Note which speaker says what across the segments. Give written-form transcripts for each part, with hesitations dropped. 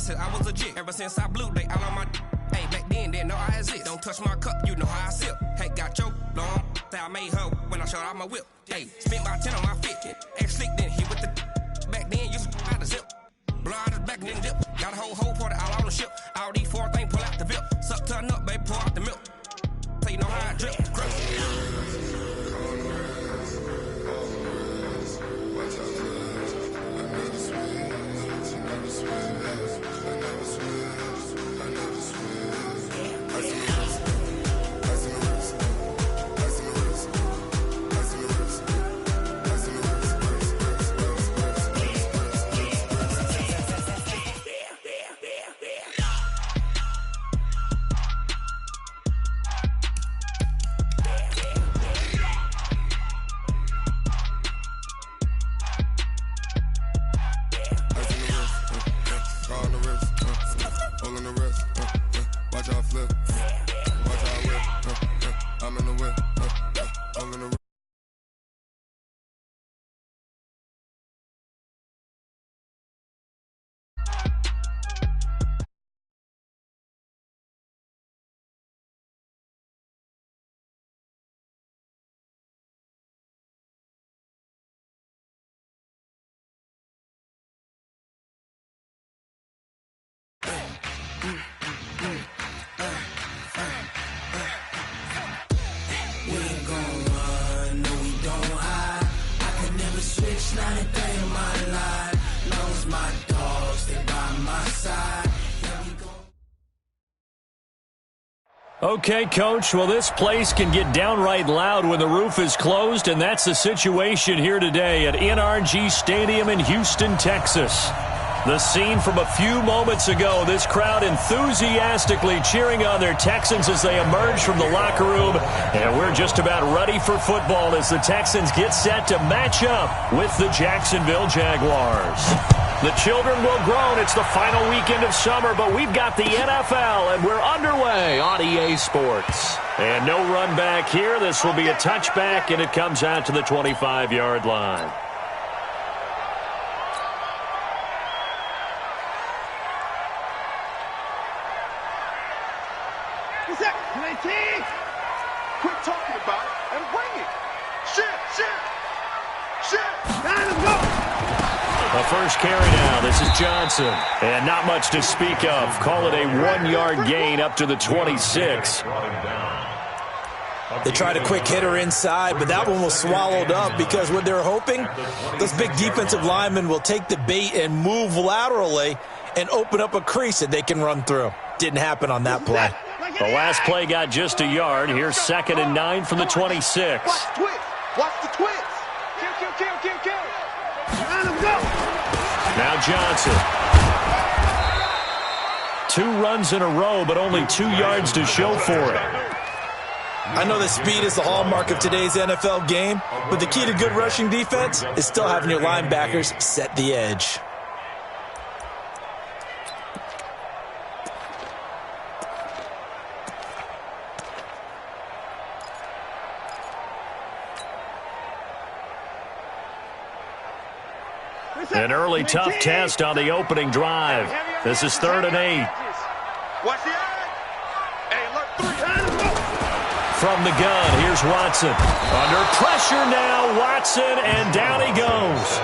Speaker 1: listen, I was legit. Ever since I blew, they all on my. Hey, back then, didn't know I exist. Don't touch my cup, you know how I sip. Hey, got your long. I made her when I showed out my whip. Hey, spent about 10 on my fit. Ex-slick, then hit with the. Back then, used to out the zip. Blow out his back, then dip. Got a whole party all on the ship. All these four things, pull out the VIP. Suck, turn up, baby, pour out the milk. So you know how I drip.
Speaker 2: Not a day in my life. Long as my dogs stay by my side.
Speaker 3: Okay, Coach, well, this place can get downright loud when the roof is closed, and that's the situation here today at NRG Stadium in Houston, Texas. The scene from a few moments ago, this crowd enthusiastically cheering on their Texans as they emerge from the locker room. And we're just about ready for football as the Texans get set to match up with the Jacksonville Jaguars. The children will groan. It's the final weekend of summer, but we've got the NFL, and we're underway on EA Sports. And no run back here. This will be a touchback, and it comes out to the 25-yard line.
Speaker 4: Quit talking about it and bring it. Shit. Let him go.
Speaker 3: The first carry now. This is Johnson. And not much to speak of. Call it a 1-yard gain up to the 26.
Speaker 5: They tried a quick hitter inside, but that one was swallowed up because what they're hoping, those big defensive linemen will take the bait and move laterally and open up a crease that they can run through. Didn't happen on that play.
Speaker 3: The last play got just a yard. Here's 2nd and 9 from the 26.
Speaker 4: Watch the twist. Kill. Let him go.
Speaker 3: Now Johnson. 2 runs in a row, but only 2 yards to show for it.
Speaker 5: I know that speed is the hallmark of today's NFL game, but the key to good rushing defense is still having your linebackers set the edge.
Speaker 3: An early tough test on the opening drive. This is 3rd and 8.
Speaker 4: Watch the eye. Hey, look, 3.
Speaker 3: From the gun, here's Watson. Under pressure now, Watson, and down he goes.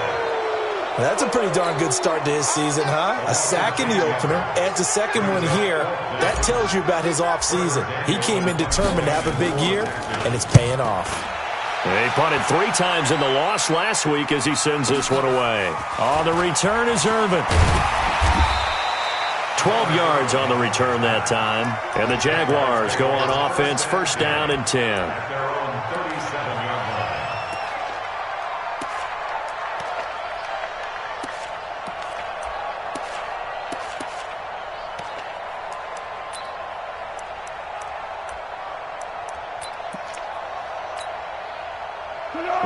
Speaker 5: That's a pretty darn good start to his season, huh? A sack in the opener, adds a second one here. That tells you about his offseason. He came in determined to have a big year, and it's paying off.
Speaker 3: He punted 3 times in the loss last week as he sends this one away. On the return is Irvin. 12 yards on the return that time. And the Jaguars go on offense, 1st down and 10.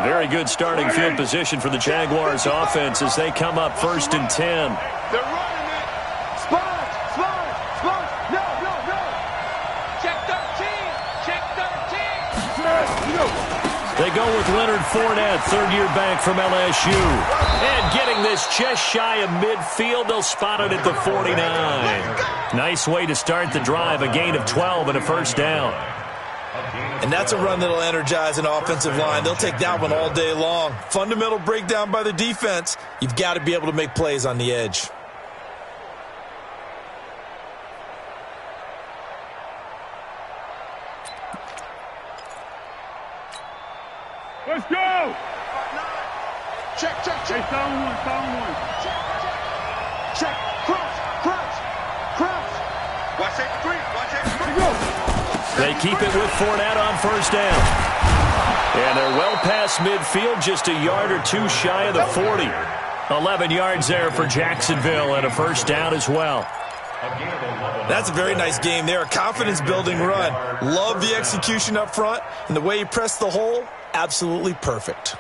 Speaker 3: Very good starting field position for the Jaguars offense as they come up 1st and 10.
Speaker 4: They're running it. Spot. No. Check 13.
Speaker 3: They go with Leonard Fournette, third-year back from LSU. And getting this just shy of midfield, they'll spot it at the 49. Nice way to start the drive, a gain of 12 and a first down.
Speaker 5: And that's a run that'll energize an offensive line. They'll take that one all day long. Fundamental breakdown by the defense. You've got to be able to make plays on the edge.
Speaker 4: Let's go! Check, check, check. Hey, sound one. Check, check. Check. Crouch. Watch it, three. Go.
Speaker 3: They keep it with Fournette on first down. And they're well past midfield, just a yard or two shy of the 40. 11 yards there for Jacksonville and a first down as well.
Speaker 5: That's a very nice game there. A confidence-building run. Love the execution up front, and the way he pressed the hole, absolutely perfect.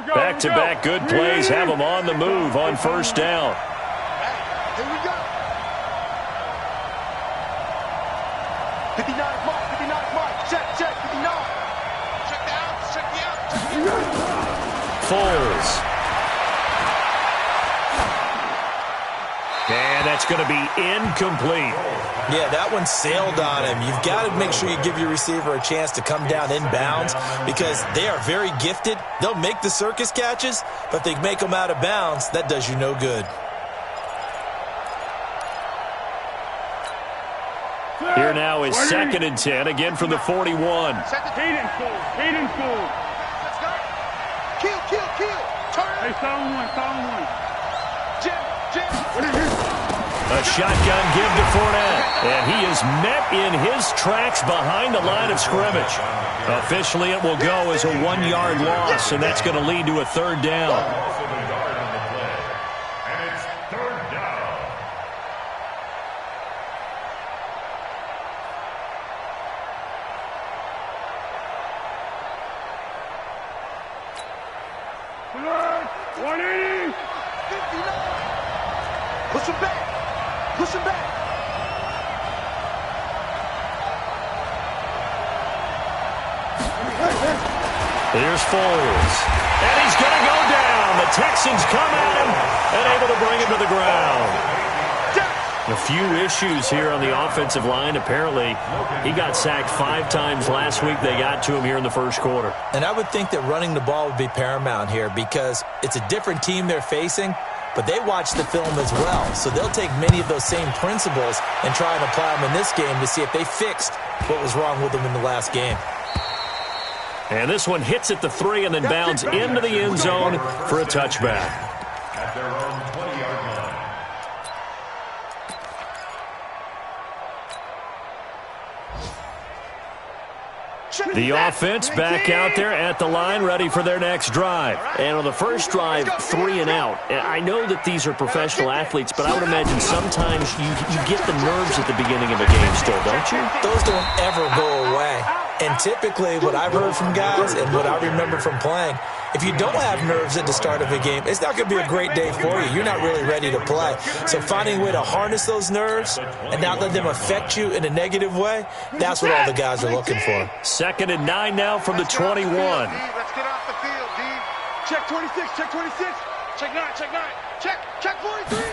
Speaker 3: Back-to-back good plays have them on the move on first down.
Speaker 4: Here we go. 59 mark. Check, 59. Check the out.
Speaker 3: Foles. And that's going to be incomplete.
Speaker 5: Yeah, that one sailed on him. You've got to make sure you give your receiver a chance to come down inbounds because they are very gifted. They'll make the circus catches, but if they make them out of bounds, that does you no good.
Speaker 3: Here now is 2nd and 10, again from the 41.
Speaker 4: Hayden full. Let's go. Kill. Turn. Hey, sound one. Jim.
Speaker 3: A shotgun give to Fournette, and he is met in his tracks behind the line of scrimmage. Officially, it will go as a 1-yard loss, and that's going to lead to a third down.
Speaker 4: Push him back.
Speaker 3: Here's Foles. And he's going to go down. The Texans come at him and able to bring him to the ground. A few issues here on the offensive line. Apparently, he got sacked 5 times last week. They got to him here in the first quarter.
Speaker 5: And I would think that running the ball would be paramount here because it's a different team they're facing, but they watch the film as well. So they'll take many of those same principles and try and apply them in this game to see if they fixed what was wrong with them in the last game.
Speaker 3: And this one hits at the 3 and then bounds into the end zone for a touchback.
Speaker 6: At their own 20-yard line.
Speaker 3: The offense back out there at the line, ready for their next drive. And on the first drive, 3 and out. I know that these are professional athletes, but I would imagine sometimes you get the nerves at the beginning of a game still, don't you?
Speaker 5: Those don't ever go away. And typically what I've heard from guys and what I remember from playing, if you don't have nerves at the start of a game, it's not going to be a great day for you. You're not really ready to play. So finding a way to harness those nerves and not let them affect you in a negative way, that's what all the guys are looking for.
Speaker 3: 2nd and 9 now from the 21.
Speaker 4: Let's get off the field, D. Check 26. Check 9. Check 43.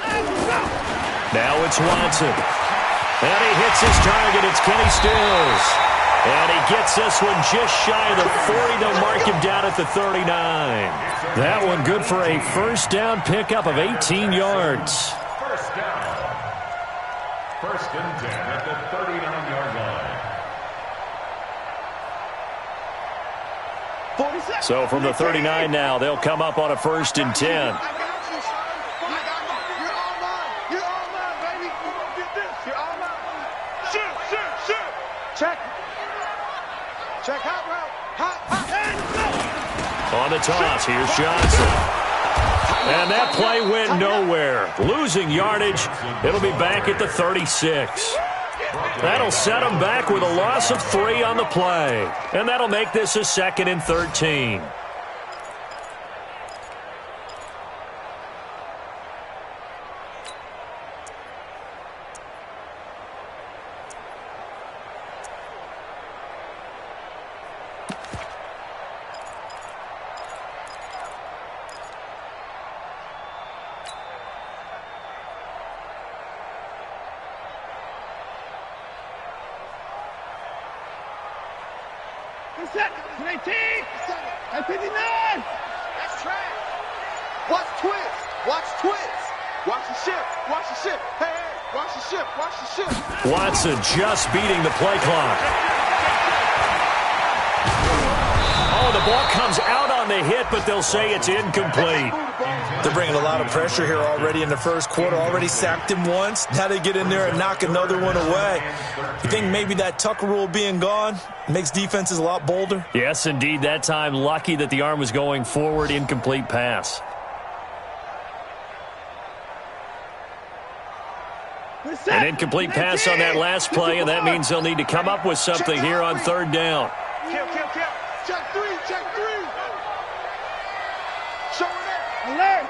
Speaker 3: Now it's Watson. And he hits his target. It's Kenny Stills. And he gets this one just shy of the 40. They'll mark him down at the 39. That one good for a first down pickup of 18 yards.
Speaker 6: First down. 1st and 10 at the 39-yard line.
Speaker 3: So from the 39 now, they'll come up on a 1st and 10.
Speaker 4: Check hot route.
Speaker 3: On the toss, here's Johnson. And that play went nowhere. Losing yardage. It'll be back at the 36. That'll set them back with a loss of 3 on the play. And that'll make this a 2nd and 13.
Speaker 4: set. 18. At 59. That's trash. Watch twist. Watch twist. Watch the shift. Watch the shift. Hey, hey. Watch the shift. Watch the shift.
Speaker 3: Watson just beating the play clock. Oh, the ball comes out on the hit, but they'll say it's incomplete.
Speaker 5: They're bringing a lot of pressure here already in the first quarter. Already sacked him once. Now they get in there and knock another one away. You think maybe that Tucker rule being gone makes defenses a lot bolder?
Speaker 3: Yes, indeed. That time, lucky that the arm was going forward. Incomplete pass. An incomplete pass on that last play, and that means they'll need to come up with something here on third down.
Speaker 4: Kill. Check three. Show it up. Alert.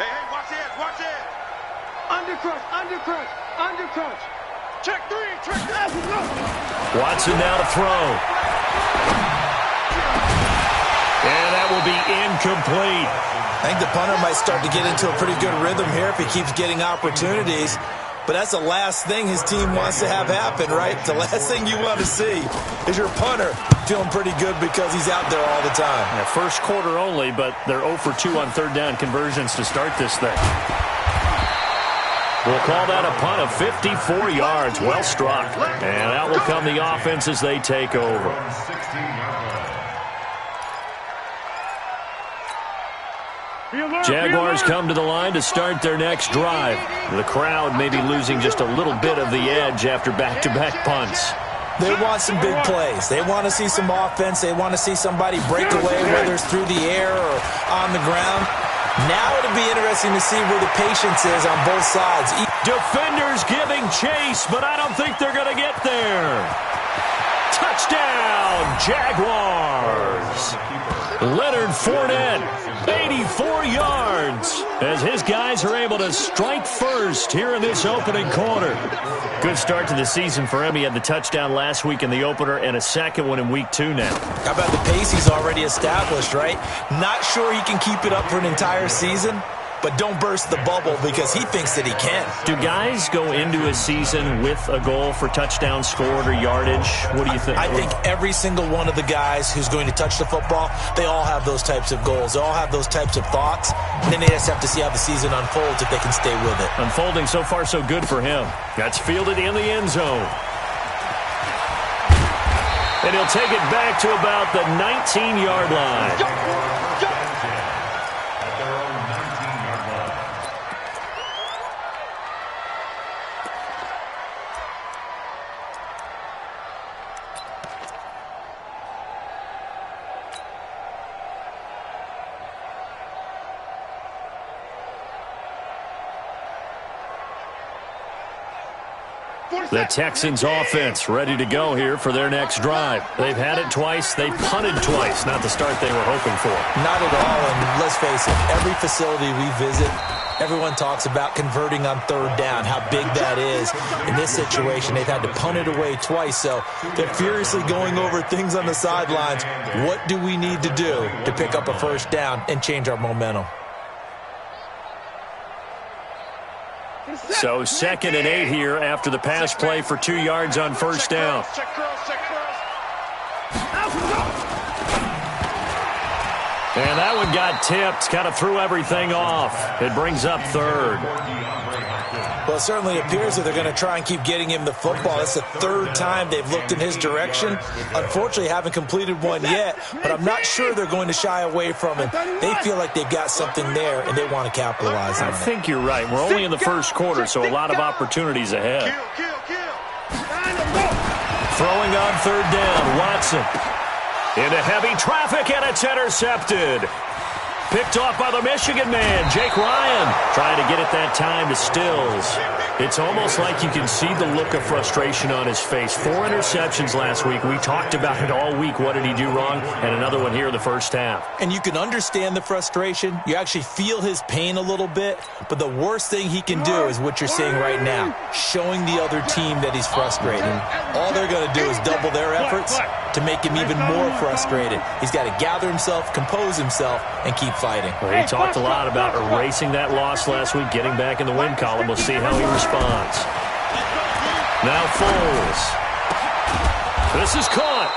Speaker 4: Hey, watch it. Undercrunch. Check three.
Speaker 3: Watson now to throw. And that will be incomplete.
Speaker 5: I think the punter might start to get into a pretty good rhythm here if he keeps getting opportunities. But that's the last thing his team wants to have happen, right? The last thing you want to see is your punter feeling pretty good because he's out there all the time.
Speaker 3: Yeah, first quarter only, but they're 0 for 2 on third down conversions to start this thing. We'll call that a punt of 54 yards. Well struck. And out will come the offense as they take over. Jaguars come to the line to start their next drive. The crowd may be losing just a little bit of the edge after back-to-back punts.
Speaker 5: They want some big plays. They want to see some offense. They want to see somebody break away, whether it's through the air or on the ground. Now it'll be interesting to see where the patience is on both sides.
Speaker 3: Defenders giving chase, but I don't think they're going to get there. Touchdown, Jaguars. Leonard Fournette, 84 yards, as his guys are able to strike first here in this opening quarter. Good start to the season for him. He had the touchdown last week in the opener and a second one in week 2 now.
Speaker 5: How about the pace he's already established, right? Not sure he can keep it up for an entire season, but don't burst the bubble because he thinks that he can.
Speaker 3: Do guys go into a season with a goal for touchdown scored or yardage? What do you think?
Speaker 5: I think every single one of the guys who's going to touch the football, they all have those types of goals. They all have those types of thoughts. And then they just have to see how the season unfolds if they can stay with it.
Speaker 3: Unfolding so far so good for him. That's fielded in the end zone. And he'll take it back to about the 19-yard line. The Texans offense ready to go here for their next drive. They've had it twice. They've punted twice. Not the start they were hoping for.
Speaker 5: Not at all. And let's face it, every facility we visit, everyone talks about converting on third down, how big that is. In this situation, they've had to punt it away twice. So they're furiously going over things on the sidelines. What do we need to do to pick up a first down and change our momentum?
Speaker 3: So 2nd and 8 here after the pass play for 2 yards on first down. And that one got tipped, kind of threw everything off. It brings up third.
Speaker 5: Well, it certainly appears that they're going to try and keep getting him the football. It's the third time they've looked in his direction. Unfortunately, haven't completed one yet, but I'm not sure they're going to shy away from him. They feel like they've got something there, and they want to capitalize on it.
Speaker 3: I think you're right. We're only in the first quarter, so a lot of opportunities ahead. Throwing on third down, Watson. Into heavy traffic, and it's intercepted. Picked off by the Michigan man, Jake Ryan. Trying to get it that time to Stills. It's almost like you can see the look of frustration on his face. 4 interceptions last week. We talked about it all week. What did he do wrong? And another one here in the first half.
Speaker 5: And you can understand the frustration. You actually feel his pain a little bit. But the worst thing he can do is what you're seeing right now, showing the other team that he's frustrated. All they're going to do is double their efforts to make him even more frustrated. He's got to gather himself, compose himself, and keep fighting.
Speaker 3: Well, he talked a lot about erasing that loss last week, getting back in the win column. We'll see how he responds. Now Foles. This is caught.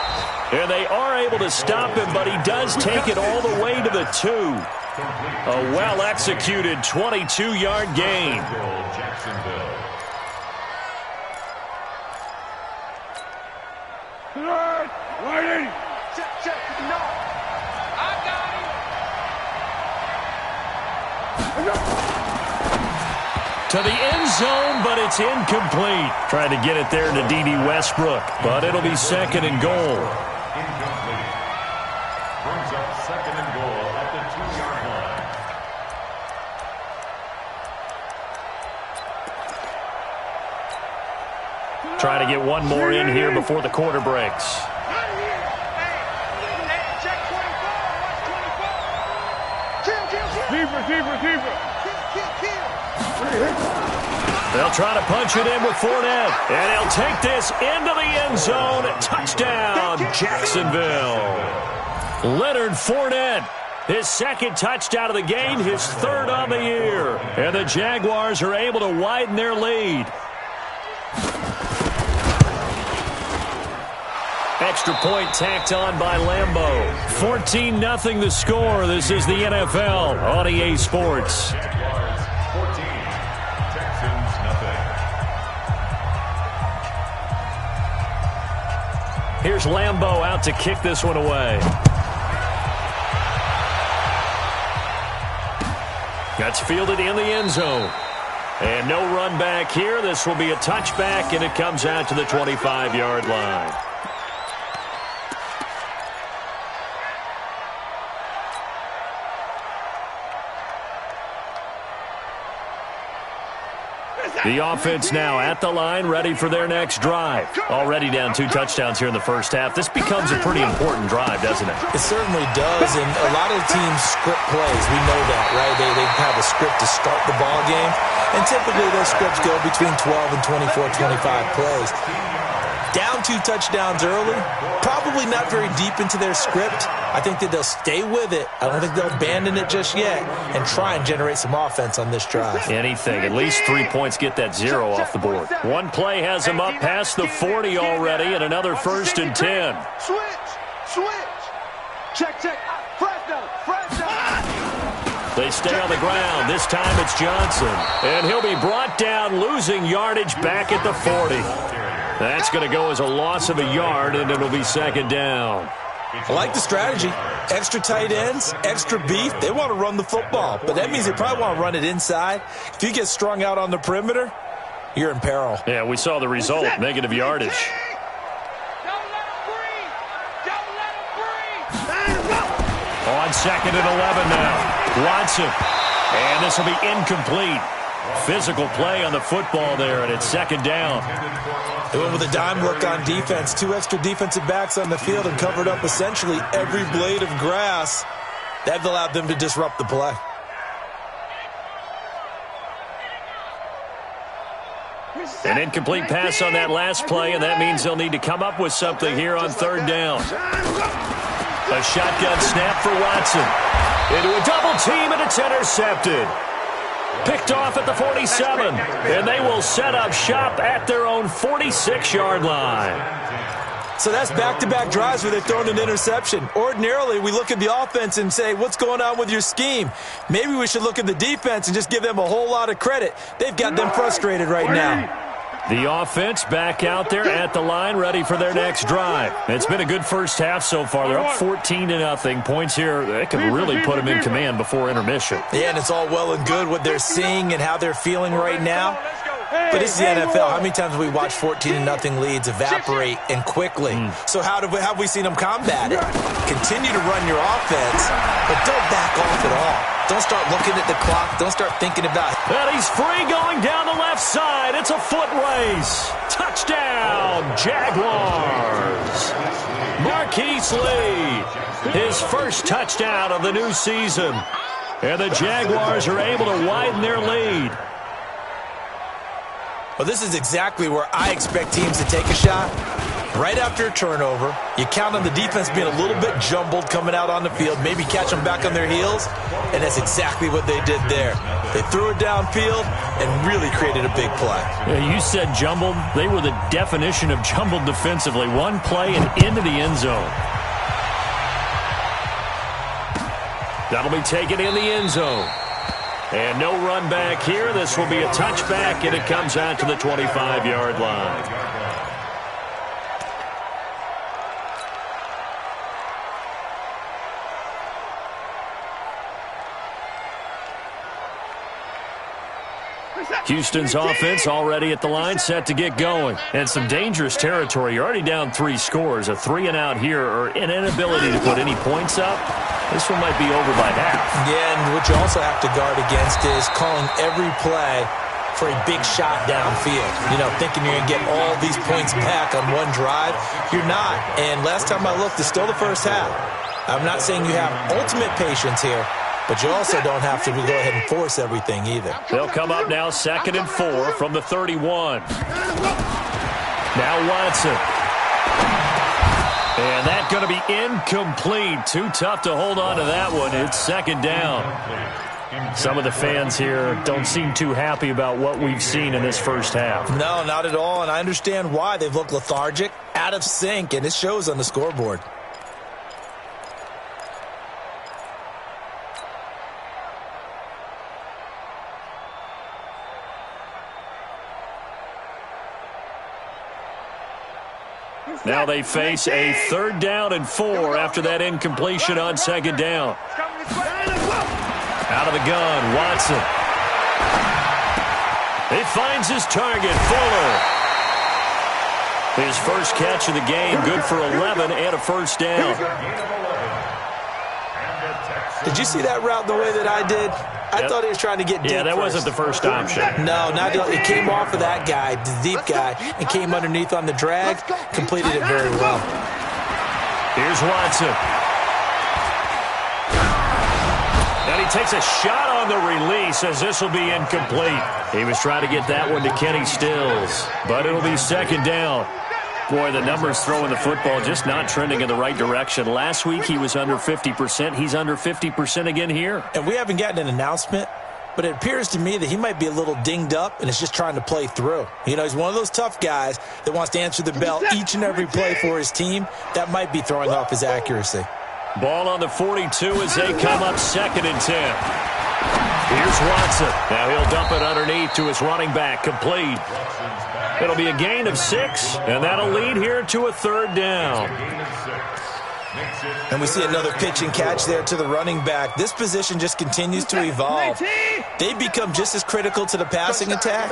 Speaker 3: And they are able to stop him, but he does take it all the way to the 2. A well-executed 22-yard gain.
Speaker 4: Check, no. I got him.
Speaker 3: To the end zone, but it's incomplete. Trying to get it there to D.D. Westbrook, but it'll be second and goal.
Speaker 6: Incomplete. Brings up second and goal at the 2-yard line.
Speaker 3: Trying to get one more in here before the quarter breaks. They'll try to punch it in with Fournette. And he'll take this into the end zone. Touchdown, Jacksonville. Leonard Fournette, his second touchdown of the game, his third on the year. And the Jaguars are able to widen their lead. Extra point tacked on by Lambeau. 14-0 the score. This is the NFL on EA Sports.
Speaker 6: Jaguars 14, Texans nothing.
Speaker 3: Here's Lambeau out to kick this one away. That's fielded in the end zone. And no run back here. This will be a touchback, and it comes out to the 25-yard line. The offense now at the line, ready for their next drive. Already down 2 touchdowns here in the first half. This becomes a pretty important drive, doesn't it?
Speaker 5: It certainly does, and a lot of teams script plays. We know that, right? They have a script to start the ball game, and typically those scripts go between 12 and 24, 25 plays. Down 2 touchdowns early, probably not very deep into their script. I think that they'll stay with it. I don't think they'll abandon it just yet and try and generate some offense on this drive.
Speaker 3: Anything. At least 3 points, get that 0 off the board. One play has them up past the 40 already, and another 1st and 10.
Speaker 4: Switch. Check. Fresh down.
Speaker 3: They stay on the ground. This time it's Johnson. And he'll be brought down, losing yardage back at the 40. That's going to go as a loss of a yard, and it'll be 2nd down.
Speaker 5: I like the strategy. Extra tight ends, extra beef. They want to run the football, but that means they probably want to run it inside. If you get strung out on the perimeter, you're in peril.
Speaker 3: Yeah, we saw the result, negative yardage.
Speaker 4: Don't let him breathe.
Speaker 3: On 2nd and 11 now. Watson. And this will be incomplete. Physical play on the football there, and it's 2nd down.
Speaker 5: They went with a dime look on defense. 2 extra defensive backs on the field and covered up essentially every blade of grass. That allowed them to disrupt the play.
Speaker 3: An incomplete pass on that last play, and that means they'll need to come up with something here on 3rd down. A shotgun snap for Watson. Into a double team, and it's intercepted. Picked off at the 47, and they will set up shop at their own 46-yard line.
Speaker 5: So that's back-to-back drives where they've thrown an interception. Ordinarily, we look at the offense and say, what's going on with your scheme? Maybe we should look at the defense and just give them a whole lot of credit. They've got them frustrated right now.
Speaker 3: The offense back out there at the line, ready for their next drive. It's been a good first half so far. They're up 14-0. Points here, they can really put them in command before intermission.
Speaker 5: Yeah, and it's all well and good what they're seeing and how they're feeling right now. But this is the NFL. How many times have we watched 14-0 leads evaporate and quickly? So how have we seen them combat it? Continue to run your offense, but don't back off at all. Don't start looking at the clock. Don't start thinking about it.
Speaker 3: And he's free going down the left side. It's a foot race. Touchdown, Jaguars. Marquise Lee, his first touchdown of the new season. And the Jaguars are able to widen their lead.
Speaker 5: Well, this is exactly where I expect teams to take a shot. right after a turnover. You count on the defense being a little bit jumbled coming out on the field, maybe catch them back on their heels, and that's exactly what they did there. They threw it downfield and really created a big play.
Speaker 3: Yeah, you said jumbled. They were the definition of jumbled defensively. One play and into the end zone. That'll be taken in the end zone. And no run back here. This will be a touchback, and it comes out to the 25-yard line. Houston's offense already at the line, set to get going. And some dangerous territory. You're already down 3 scores. A 3-and-out here, or an inability to put any points up. This one might be over by half.
Speaker 5: Yeah, and what you also have to guard against is calling every play for a big shot downfield. You know, thinking you're going to get all these points back on one drive. You're not. And last time I looked, it's still the first half. I'm not saying you have ultimate patience here, but you also don't have to go ahead and force everything either.
Speaker 3: They'll come up now 2nd and 4 from the 31. Now Watson. And that's going to be incomplete. Too tough to hold on to that one. It's 2nd down. Some of the fans here don't seem too happy about what we've seen in this first half.
Speaker 5: No, not at all, and I understand why. They've looked lethargic, out of sync, and it shows on the scoreboard.
Speaker 3: Now they face a 3rd down and 4 after that incompletion on 2nd down. Out of the gun, Watson. He finds his target, Fuller. His first catch of the game, good for 11 and a first down.
Speaker 5: Did you see that route the way that I did? I thought he was trying to get deep.
Speaker 3: Yeah, that wasn't the first option.
Speaker 5: No, not it came off of that guy, the deep guy, and came underneath on the drag, completed it very well.
Speaker 3: Here's Watson. And he takes a shot on the release as this will be incomplete. He was trying to get that one to Kenny Stills, but it'll be 2nd down. Boy, the numbers throwing the football just not trending in the right direction. Last week he was under 50%. He's under 50% again here.
Speaker 5: And we haven't gotten an announcement, but it appears to me that he might be a little dinged up and is just trying to play through. You know, he's one of those tough guys that wants to answer the bell each and every play for his team. That might be throwing off his accuracy.
Speaker 3: Ball on the 42 as they come up 2nd and 10. Here's Watson. Now he'll dump it underneath to his running back, complete. It'll be a gain of 6, and that'll lead here to a 3rd down.
Speaker 5: And we see another pitch and catch there to the running back. This position just continues to evolve. They become just as critical to the passing attack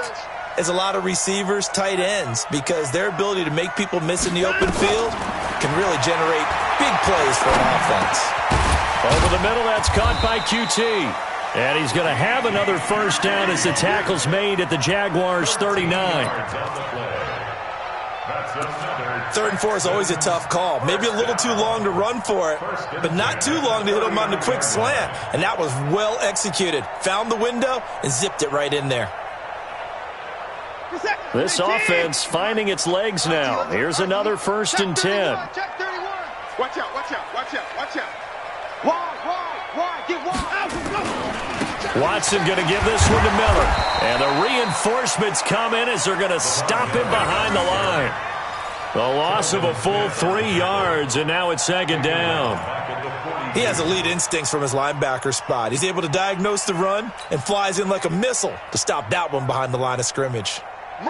Speaker 5: as a lot of receivers, tight ends, because their ability to make people miss in the open field can really generate big plays for an offense.
Speaker 3: Over the middle, that's caught by QT. And he's going to have another first down as the tackle's made at the Jaguars' 39.
Speaker 5: 3rd and 4 is always a tough call. Maybe a little too long to run for it, but not too long to hit him on the quick slant. And that was well executed. Found the window and zipped it right in there.
Speaker 3: This offense finding its legs now. Here's another 1st and 10.
Speaker 4: Watch out, watch out, watch out, watch out. Wide, get wide.
Speaker 3: Watson going to give this one to Miller. And the reinforcements come in as they're going to stop him behind the line. The loss of a full 3 yards, and now it's 2nd down.
Speaker 5: He has elite instincts from his linebacker spot. He's able to diagnose the run and flies in like a missile to stop that one behind the line of scrimmage.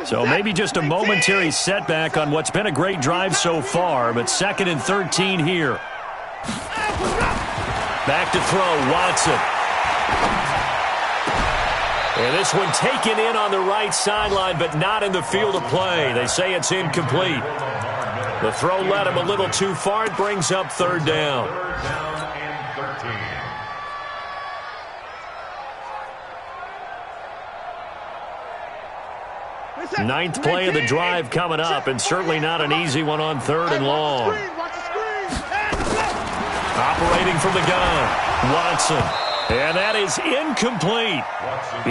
Speaker 3: So maybe just a momentary setback on what's been a great drive so far, but 2nd and 13 here. Back to throw, Watson. And this one taken in on the right sideline, but not in the field of play. They say it's incomplete. The throw led him a little too far. It brings up 3rd down.
Speaker 6: 3rd down and 13.
Speaker 3: 9th play of the drive coming up, and certainly not an easy one on 3rd and long. Operating from the gun, Watson. And that is incomplete.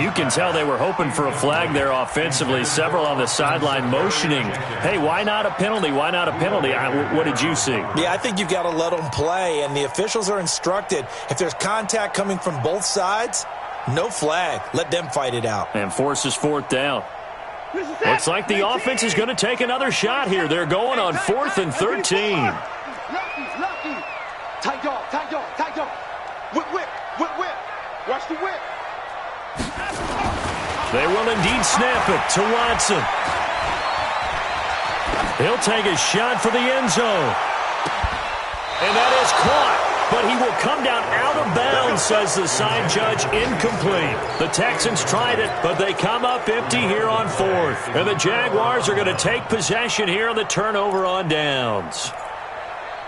Speaker 3: You can tell they were hoping for a flag there offensively. Several on the sideline motioning, hey, why not a penalty? Why not a penalty? What did you see?
Speaker 5: Yeah, I think you've got to let them play, and the officials are instructed, if there's contact coming from both sides, no flag. Let them fight it out.
Speaker 3: And forces fourth down. Looks like the offense is going to take another shot here. They're going on 4th and 13.
Speaker 4: Lucky. Tight dog. Whip. Watch the whip.
Speaker 3: They will indeed snap it to Watson. He'll take a shot for the end zone. And that is caught. But he will come down out of bounds, says the side judge. Incomplete. The Texans tried it, but they come up empty here on 4th. And the Jaguars are going to take possession here on the turnover on downs.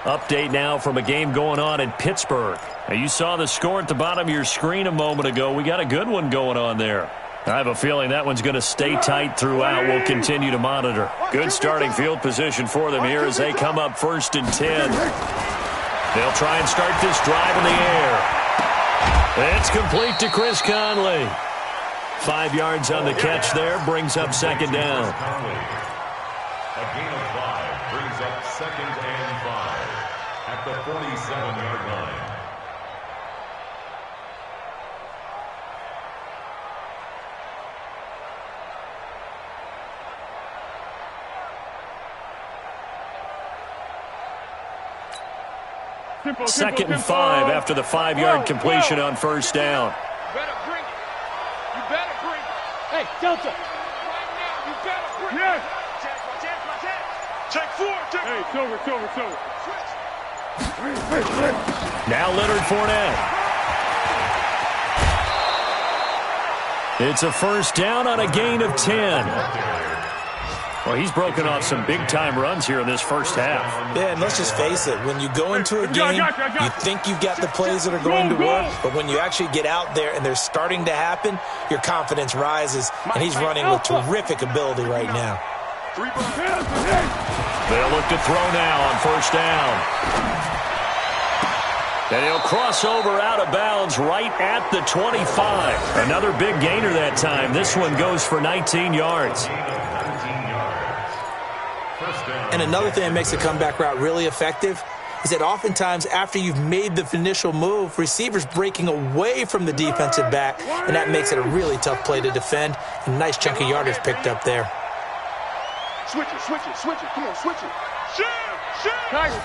Speaker 3: Update now from a game going on in Pittsburgh. Now, you saw the score at the bottom of your screen a moment ago. We got a good one going on there. I have a feeling that one's going to stay tight throughout. We'll continue to monitor. Good starting field position for them here as they come up 1st and 10. They'll try and start this drive in the air. It's complete to Chris Conley. 5 yards on the catch there, brings up 2nd down.
Speaker 6: A gain of 5 brings up 2nd and 5 at the 47-yard line.
Speaker 3: Second and 5 after the 5-yard completion on 1st down.
Speaker 4: You better bring it. You better bring it. Hey, Delta. Right now, you better bring it. Check 4. Hey, Silver. Switch.
Speaker 3: Now Leonard Fournette. It's a 1st down on a gain of 10. Well, he's broken off some big-time runs here in this first half.
Speaker 5: Yeah, and let's just face it. When you go into a game, you think you've got the plays that are going to work, but when you actually get out there and they're starting to happen, your confidence rises, and he's running with terrific ability right now.
Speaker 3: They'll look to throw now on 1st down. And he'll cross over out of bounds right at the 25. Another big gainer that time. This one goes for 19 yards.
Speaker 5: And another thing that makes a comeback route really effective is that oftentimes after you've made the initial move, receivers breaking away from the defensive back, and that makes it a really tough play to defend. A nice chunk of yardage picked up there.
Speaker 4: Switch it. Come on, switch it. Shoot. Tiger.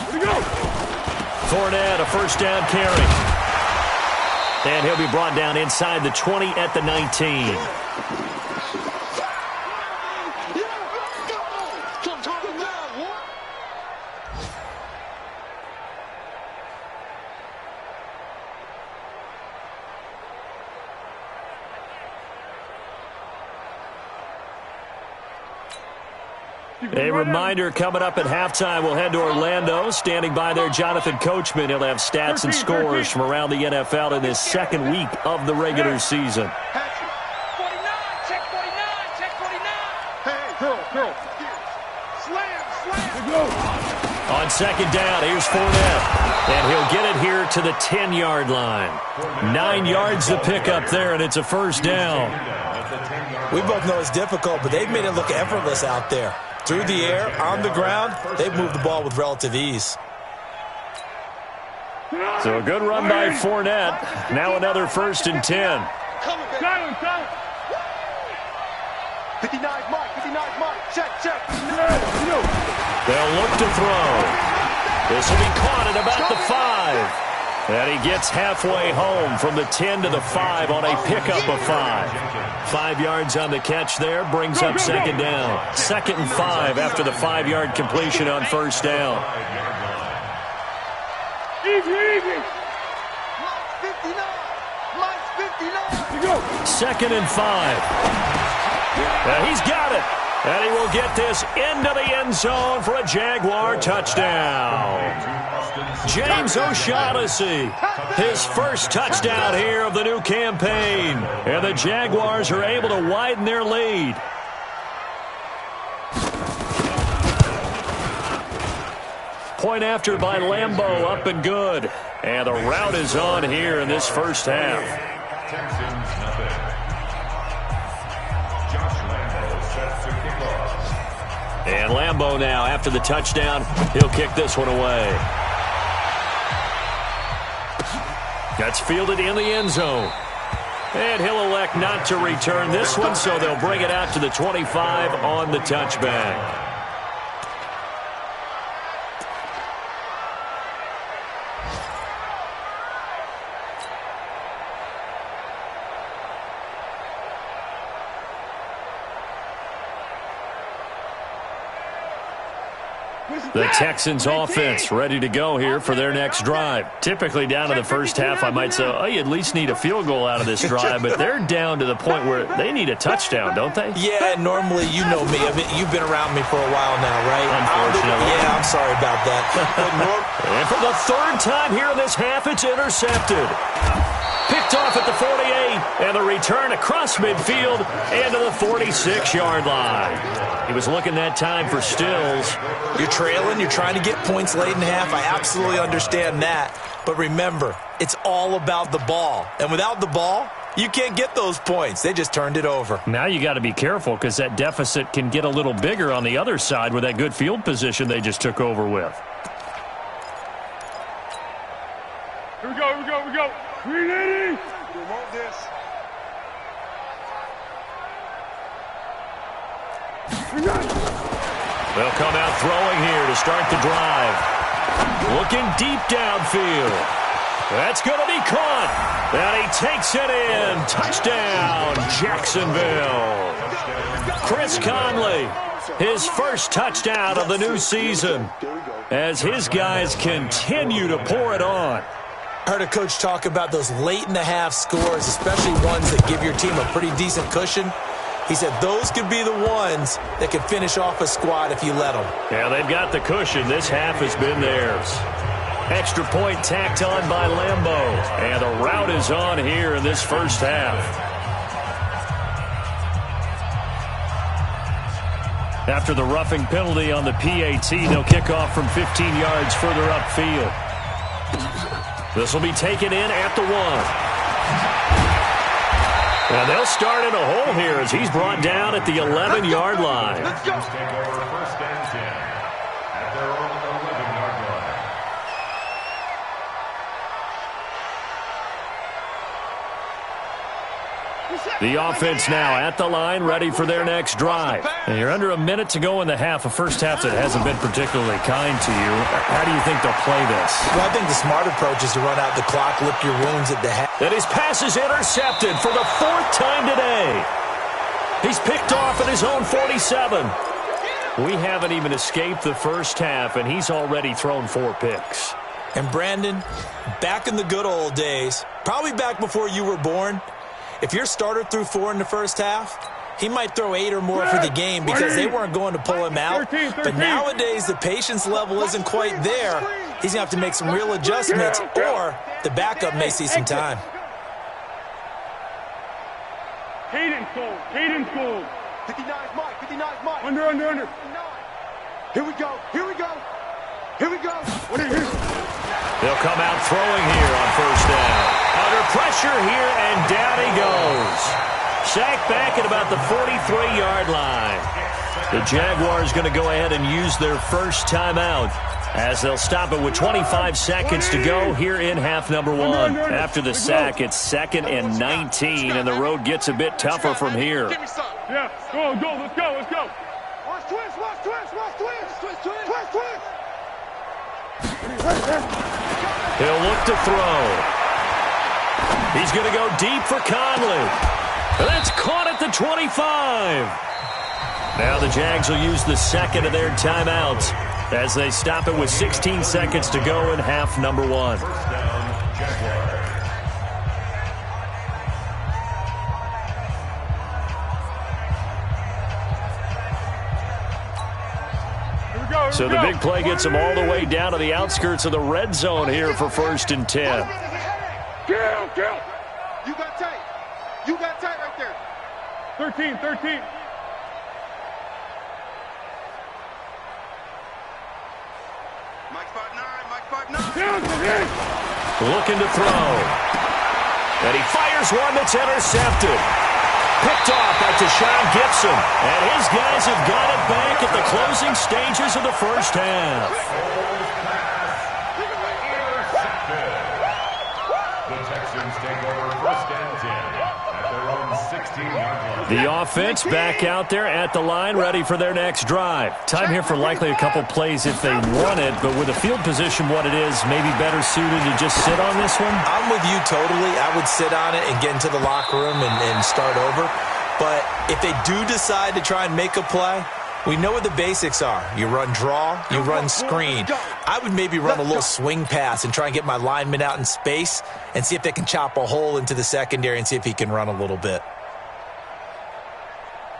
Speaker 4: Here we go.
Speaker 3: Fournette, a 1st down carry. And he'll be brought down inside the 20 at the 19. A reminder coming up at halftime. We'll head to Orlando. Standing by there, Jonathan Coachman. He'll have stats and scores from around the NFL in this 2nd week of the regular season.
Speaker 4: 49, check 49. Hey, girl. Slam.
Speaker 3: On 2nd down, here's Fournette. And he'll get it here to the 10-yard line. 9 yards to pick up there, and it's a 1st down.
Speaker 5: We both know it's difficult, but they've made it look effortless out there. Through the air, on the ground, they've moved the ball with relative ease.
Speaker 3: So a good run by Fournette. Now another 1st and 10.
Speaker 4: 59 Mike. Check.
Speaker 3: They'll look to throw. This will be caught at about the 5. And he gets halfway home from the 10 to the 5 on a pickup of 5. 5 yards on the catch there, brings up 2nd down. 2nd and 5 after the 5-yard completion on 1st down.
Speaker 4: Easy.
Speaker 7: Mike's 59.
Speaker 3: 2nd and 5. He's got it. And he will get this into the end zone for a Jaguar touchdown. James O'Shaughnessy, his first touchdown here of the new campaign. And the Jaguars are able to widen their lead. point after by Lambeau, up and good. And the rout is on here in this first half.
Speaker 6: Texans nothing. Josh Lambeau sets to kick off.
Speaker 3: And Lambeau now, after the touchdown, he'll kick this one away. That's fielded in the end zone. And he'll elect not to return this one, so they'll bring it out to the 25 on the touchback. The Texans offense ready to go here for their next drive. Typically down to the first half, I might say, oh, you at least need a field goal out of this drive, but they're down to the point where they need a touchdown, don't they?
Speaker 5: Yeah, normally, you know me. I mean, you've been around me for a while now, right?
Speaker 3: Unfortunately.
Speaker 5: Yeah, I'm sorry about that.
Speaker 3: And for the third time here in this half, it's intercepted. Picked off at the 48, and the return across midfield and to the 46-yard line. He was looking that time for Stills.
Speaker 5: You're trailing. You're trying to get points late in half. I absolutely understand that. But remember, it's all about the ball. And without the ball, you can't get those points. They just turned it over.
Speaker 3: Now you got to be careful because that deficit can get a little bigger on the other side with that good field position they just took over with.
Speaker 4: Here we go, here we go, here we go. 380. We want this.
Speaker 3: They'll come out throwing here to start the drive. Looking deep downfield. That's going to be caught. And he takes it in. Touchdown, Jacksonville. Chris Conley, his first touchdown of the new season, as his guys continue to pour it on.
Speaker 5: I heard a coach talk about those late-in-the-half scores, especially ones that give your team a pretty decent cushion. He said those could be the ones that could finish off a squad if you let them.
Speaker 3: Yeah, they've got the cushion. This half has been theirs. Extra point tacked on by Lambeau. And the rout is on here in this first half. After the roughing penalty on the PAT, they'll kick off from 15 yards further upfield. This will be taken in at the 1. And they'll start in a hole here as he's brought down at the 11-yard line.
Speaker 6: Let's go. Take over first and 10 at their own 11-yard line.
Speaker 3: The offense now at the line, ready for their next drive. And you're under a minute to go in the half, a first half that hasn't been particularly kind to you. How do you think they'll play this?
Speaker 5: Well, I think the smart approach is to run out the clock, lick your wounds at the half.
Speaker 3: And his pass is intercepted for the 4th time today. He's picked off at his own 47. We haven't even escaped the first half, and he's already thrown 4 picks.
Speaker 5: And Brandon, back in the good old days, probably back before you were born, if your starter threw 4 in the first half, he might throw 8 or more for the game because they weren't going to pull him out. But nowadays, the patience level isn't quite there. He's going to have to make some real adjustments, or the backup may see some time.
Speaker 4: Hayden's cold. Hayden's cold.
Speaker 7: 59's Mike. 59's Mike.
Speaker 4: Under.
Speaker 7: Here we go. Here we go. Here we go.
Speaker 3: They'll come out throwing here on first down. Under pressure here, and down he goes. Sacked back at about the 43-yard line. The Jaguars going to go ahead and use their first timeout as they'll stop it with 25 seconds to go here in half number 1. After the sack, it's 2nd and 19, and the road gets a bit tougher from here.
Speaker 4: Yeah, go, let's go.
Speaker 7: Watch twist.
Speaker 3: He'll look to throw. He's going to go deep for Conley. That's caught at the 25. Now the Jags will use the second of their timeouts as they stop it with 16 seconds to go in half number 1.
Speaker 6: First down, Jaguars.
Speaker 3: So the big play gets them all the way down to the outskirts of the red zone here for 1st and 10.
Speaker 4: Kill.
Speaker 7: You got tight. Right there.
Speaker 4: 13.
Speaker 7: Mike 5.
Speaker 3: Looking to throw. And he fires one that's intercepted. Picked off by Deshaun Gibson. And his guys have got it back at the closing stages of the first half.
Speaker 6: The Texans take over 1st and 10 at their own 16-yard line.
Speaker 3: The offense back out there at the line, ready for their next drive. Time here for likely a couple plays if they want it, but with the field position what it is, maybe better suited to just sit on this one?
Speaker 5: I'm with you totally. I would sit on it and get into the locker room and start over. But if they do decide to try and make a play, we know what the basics are. You run draw, you run screen. I would maybe run a little swing pass and try and get my lineman out in space and see if they can chop a hole into the secondary and see if he can run a little bit.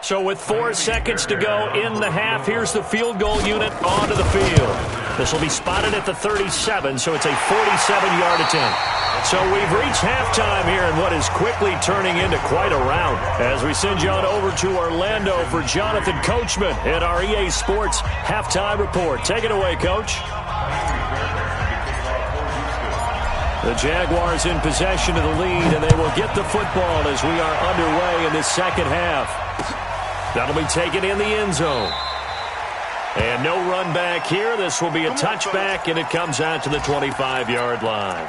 Speaker 3: So with 4 seconds to go in the half, here's the field goal unit onto the field. This will be spotted at the 37, so it's a 47-yard attempt. So we've reached halftime here in what is quickly turning into quite a rout. As we send you on over to Orlando for Jonathan Coachman at our EA Sports Halftime Report. Take it away, Coach. The Jaguars in possession of the lead, and they will get the football as we are underway in this second half. That'll be taken in the end zone. And no run back here. This will be a touchback, and it comes out to the 25-yard line.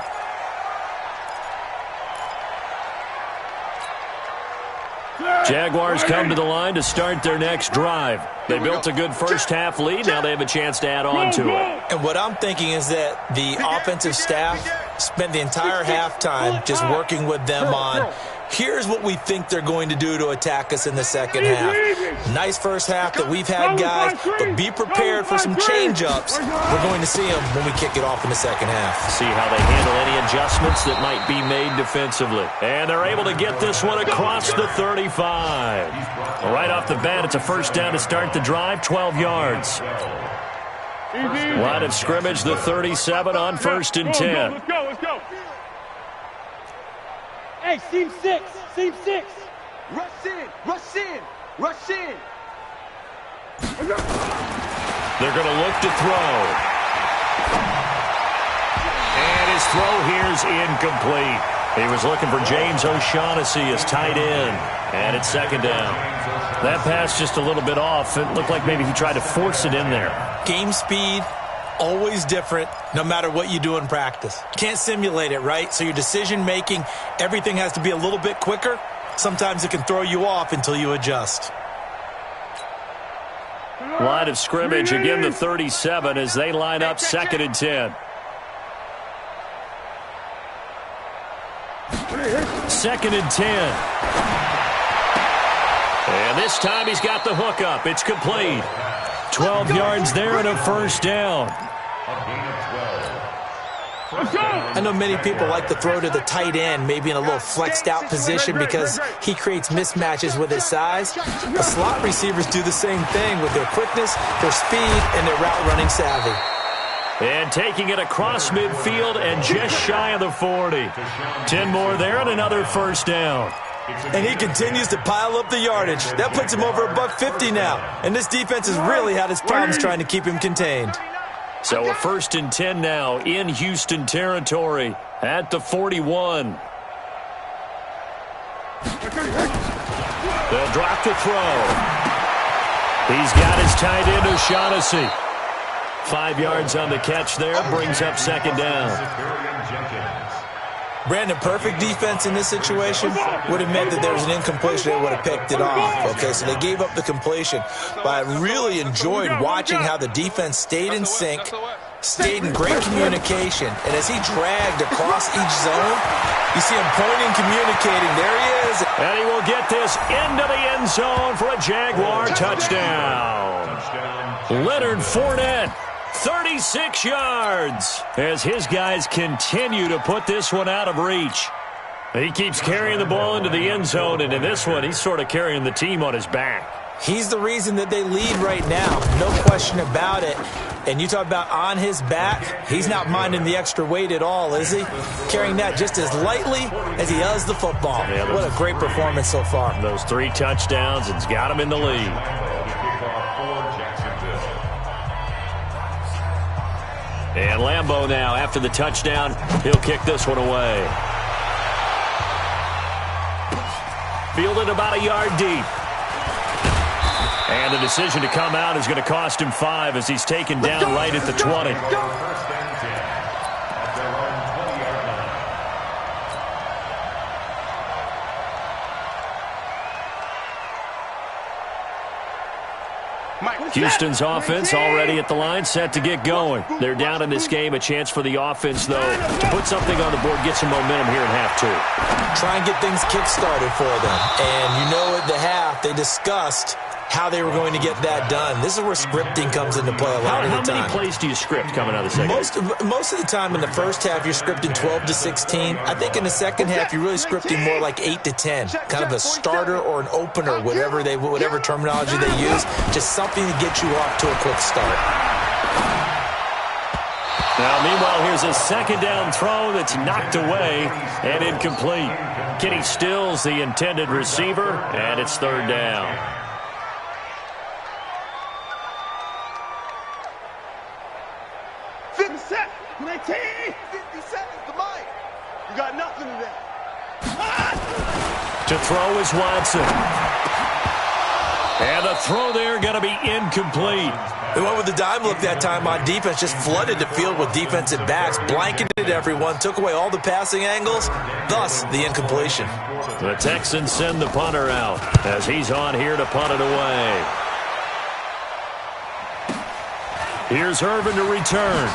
Speaker 3: Jaguars come to the line to start their next drive. They built a good first half lead. Now they have a chance to add on to it.
Speaker 5: And what I'm thinking is that the offensive staff spent the entire halftime just working with them on, here's what we think they're going to do to attack us in the second half. Nice first half that we've had, guys, but be prepared for some change-ups. We're going to see them when we kick it off in the second half.
Speaker 3: See how they handle any adjustments that might be made defensively. And they're able to get this one across the 35. Right off the bat, it's a first down to start the drive, 12 yards. Line of scrimmage, the 37 on 1st and 10.
Speaker 7: Let's go. Hey, seam 6. Rush in.
Speaker 3: They're going to look to throw. And his throw here's incomplete. He was looking for James O'Shaughnessy as tight end. And it's second down. That pass just a little bit off. It looked like maybe he tried to force it in there.
Speaker 5: Game speed, always different, no matter what you do in practice. Can't simulate it, right? So your decision-making, everything has to be a little bit quicker. Sometimes it can throw you off until you adjust.
Speaker 3: Line of scrimmage, again the 37 as they line up 2nd and 10. 2nd and 10. And this time he's got the hook up. It's complete. 12 yards there and a first down.
Speaker 5: I know many people like to throw to the tight end, maybe in a little flexed out position because he creates mismatches with his size. The slot receivers do the same thing with their quickness, their speed, and their route running savvy.
Speaker 3: And taking it across midfield and just shy of the 40. 10 more there and another first down.
Speaker 5: And he continues to pile up the yardage. That puts him over $150 now. And this defense has really had its problems trying to keep him contained.
Speaker 3: So a 1st and 10 now in Houston territory at the 41. They'll drop to throw. He's got his tight end O'Shaughnessy. 5 yards on the catch there, brings up second down.
Speaker 5: Brandon, perfect defense in this situation would have meant that there was an incompletion. They would have picked it off. Okay, so they gave up the completion. But I really enjoyed watching how the defense stayed in sync, stayed in great communication. And as he dragged across each zone, you see him pointing, communicating. There he is.
Speaker 3: And he will get this into the end zone for a Jaguar touchdown. Leonard Fournette. 36 yards as his guys continue to put this one out of reach. He keeps carrying the ball into the end zone, and in this one, he's sort of carrying the team on his back.
Speaker 5: He's the reason that they lead right now, no question about it. And you talk about on his back, he's not minding the extra weight at all, is he? Carrying that just as lightly as he does the football. Yeah, what a great performance so far.
Speaker 3: Those 3 touchdowns, it's got him in the lead. And Lambeau now, after the touchdown, he'll kick this one away. Fielded about a yard deep. And the decision to come out is going to cost him 5 as he's taken down right at the 20. Houston's offense already at the line, set to get going. They're down in this game. A chance for the offense, though, to put something on the board, get some momentum here in half 2.
Speaker 5: Try and get things kick-started for them. And you know at the half, they discussed how they were going to get that done. This is where scripting comes into play a lot of the time.
Speaker 3: How many plays do you script coming out of the second half?
Speaker 5: Most of the time in the first half, you're scripting 12 to 16. I think in the second half, you're really scripting more like 8 to 10. Kind of a starter or an opener, whatever terminology they use. Just something to get you off to a quick start.
Speaker 3: Now, meanwhile, here's a second down throw that's knocked away and incomplete. Kenny Stills, the intended receiver, and it's third down.
Speaker 4: 50 seconds to Mike. You got nothing to that.
Speaker 3: To throw is Watson. And the throw there going to be incomplete.
Speaker 5: They went with the dime look that time on defense, just flooded the field with defensive backs, blanketed everyone, took away all the passing angles, thus the incompletion.
Speaker 3: The Texans send the punter out as he's on here to punt it away. Here's Irvin to return.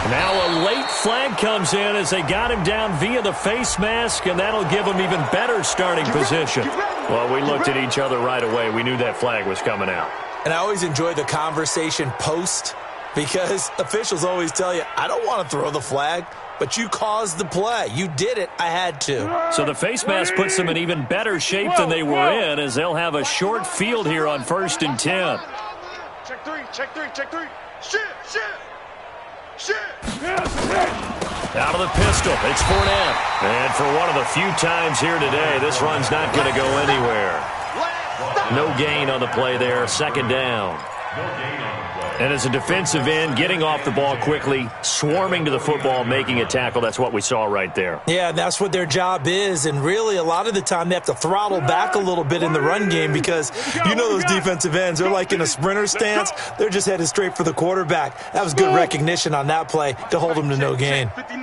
Speaker 3: Now a late flag comes in as they got him down via the face mask, and that'll give him even better starting position. Well, we looked at each other right away. We knew that flag was coming out.
Speaker 5: And I always enjoy the conversation post because officials always tell you, I don't want to throw the flag, but you caused the play. You did it. I had to.
Speaker 3: So the face mask puts them in even better shape than they were in as they'll have a short field here on 1st and 10.
Speaker 4: Check three, check three, check three. Shit.
Speaker 3: Out of the pistol, it's Fournette. And for one of the few times here today, this run's not going to go anywhere. No gain on the play there, second down. And as a defensive end, getting off the ball quickly, swarming to the football, making a tackle, that's what we saw right there.
Speaker 5: Yeah, that's what their job is. And really, a lot of the time, they have to throttle back a little bit in the run game because you know those defensive ends, they're like in a sprinter stance. They're just headed straight for the quarterback. That was good recognition on that play to hold them to no gain.
Speaker 3: Looking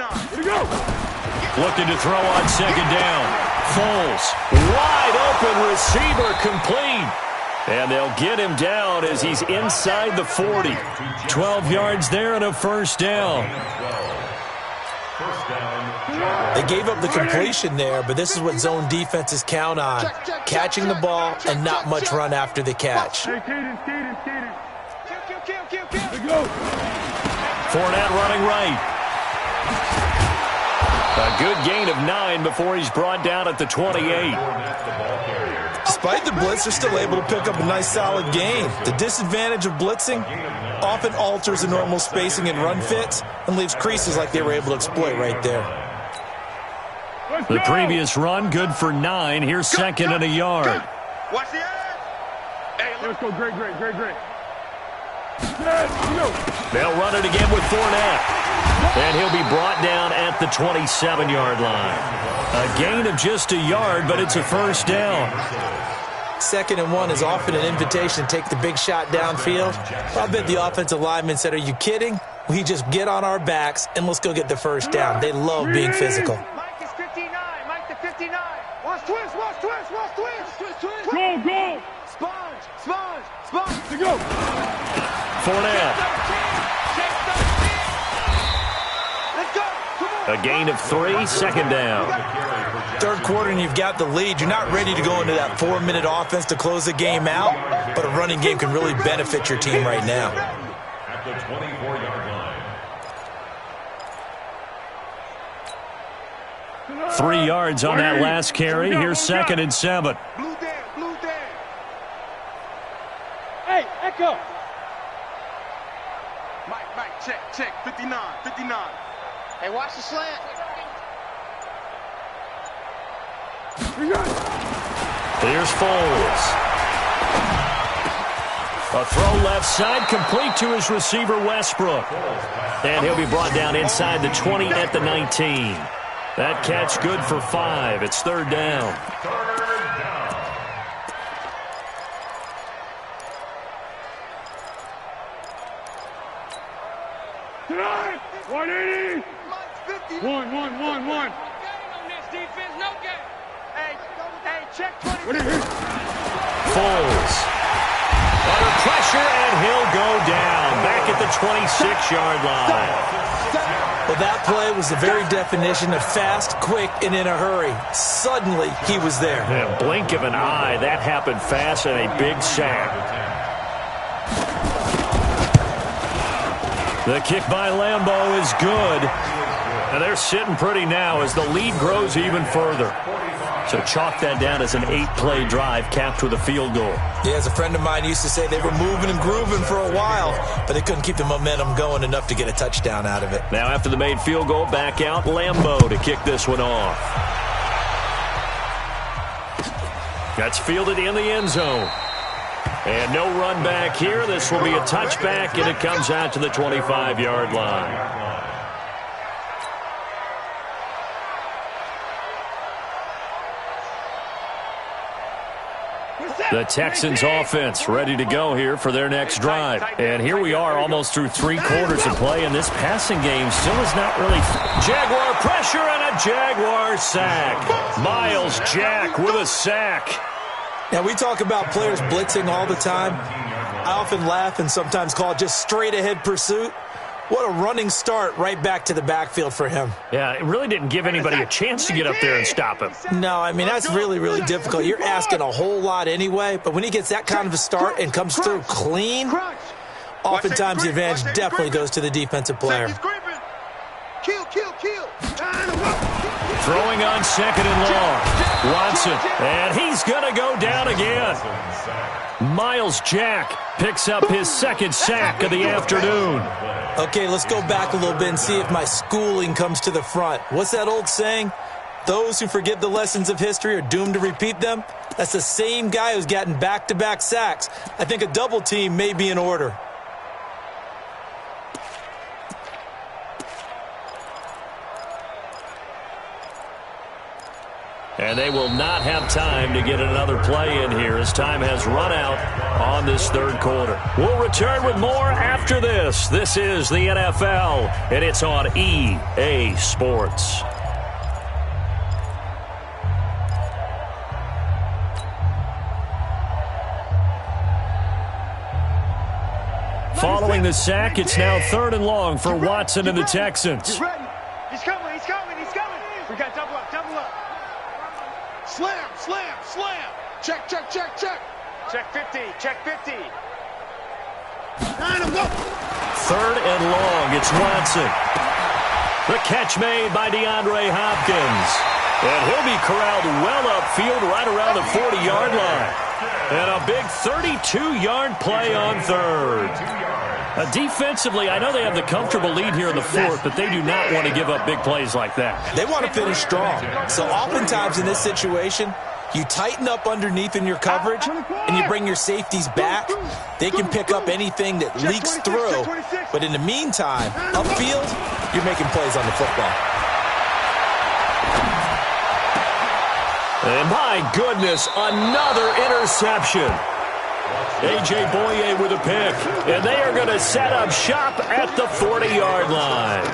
Speaker 3: to throw on second down. Foles, wide open receiver, complete. And they'll get him down as he's inside the 40. 12 yards there and a first down.
Speaker 5: They gave up the completion there, but this is what zone defenses count on. Catching the ball and not much run after the catch.
Speaker 3: Fournette running right. A good gain of 9 before he's brought down at the 28.
Speaker 5: Despite the blitz, they're still able to pick up a nice solid gain. The disadvantage of blitzing often alters the normal spacing and run fits and leaves creases like they were able to exploit right there.
Speaker 3: The previous run, good for 9. Here's second and a yard.
Speaker 4: Watch the edge. Hey, let's go. Great.
Speaker 3: They'll run it again with Fournette. And he'll be brought down at the 27-yard line. A gain of just a yard, but it's a first down.
Speaker 5: 2nd and 1 is often an invitation to take the big shot downfield. I bet the offensive lineman said, are you kidding? We just get on our backs and let's go get the first down. They love being physical.
Speaker 4: Mike is 59. Mike to 59. Watch twist. Go. Sponge. To go.
Speaker 3: Fournette.
Speaker 4: Let's go.
Speaker 3: A gain of 3, second down.
Speaker 5: 3rd quarter and you've got the lead. You're not ready to go into that 4-minute offense to close the game out, but a running game can really benefit your team right now.
Speaker 6: At the 24-yard line.
Speaker 3: 3 yards on that last carry. Here's 2nd and 7.
Speaker 4: Blue Dan. Hey, Echo. Mike, check. 59. Hey, watch the slant.
Speaker 3: Here's Foles. A throw left side, complete to his receiver, Westbrook. And he'll be brought down inside the 20 at the 19. That catch good for 5. It's third down.
Speaker 7: Tonight, 180. 1.
Speaker 4: Check 20.
Speaker 3: Foles. Under pressure, and he'll go down. Back at the 26-yard line.
Speaker 5: Well, that play was the very definition of fast, quick, and in a hurry. Suddenly, he was there.
Speaker 3: In a blink of an eye, that happened fast and a big sack. The kick by Lambeau is good. And they're sitting pretty now as the lead grows even further. So chalk that down as an 8-play drive capped with a field goal.
Speaker 5: Yeah, as a friend of mine used to say, they were moving and grooving for a while, but they couldn't keep the momentum going enough to get a touchdown out of it.
Speaker 3: Now after the made field goal, back out Lambeau to kick this one off. That's fielded in the end zone. And no run back here. This will be a touchback, and it comes out to the 25-yard line. The Texans offense ready to go here for their next drive. And here we are almost through 3 quarters of play, and this passing game still is not really... Jaguar pressure and a Jaguar sack. Miles Jack with a sack.
Speaker 5: Now, we talk about players blitzing all the time. I often laugh and sometimes call it just straight-ahead pursuit. What a running start right back to the backfield for him.
Speaker 3: Yeah, it really didn't give anybody a chance to get up there and stop him.
Speaker 5: No, I mean, that's really, really difficult. You're asking a whole lot anyway, but when he gets that kind of a start and comes through clean, oftentimes the advantage definitely goes to the defensive player.
Speaker 4: Kill.
Speaker 3: Throwing on second and long. Watson, and he's going to go down again. Miles Jack picks up his second sack of the afternoon.
Speaker 5: Okay, let's go back a little bit and see if my schooling comes to the front. What's that old saying? Those who forget the lessons of history are doomed to repeat them. That's the same guy who's gotten back-to-back sacks. I think a double team may be in order.
Speaker 3: And they will not have time to get another play in here as time has run out on this third quarter. We'll return with more after this. This is the NFL, and it's on EA Sports. Following the sack, it's now third and long for Watson and the Texans.
Speaker 4: He's ready. He's coming. We got double up. Slam. Check. Check 50.
Speaker 3: Third and long, it's Watson. The catch made by DeAndre Hopkins. And he'll be corralled well upfield right around the 40-yard line. And a big 32-yard play on third. Defensively, I know they have the comfortable lead here in the fourth, but they do not want to give up big plays like that.
Speaker 5: They want to finish strong. So oftentimes in this situation, you tighten up underneath in your coverage, and you bring your safeties back. They can pick up anything that leaks through. But in the meantime, upfield, you're making plays on the football.
Speaker 3: And my goodness, another interception. A.J. Boye with a pick. And they are going to set up shop at the 40-yard line.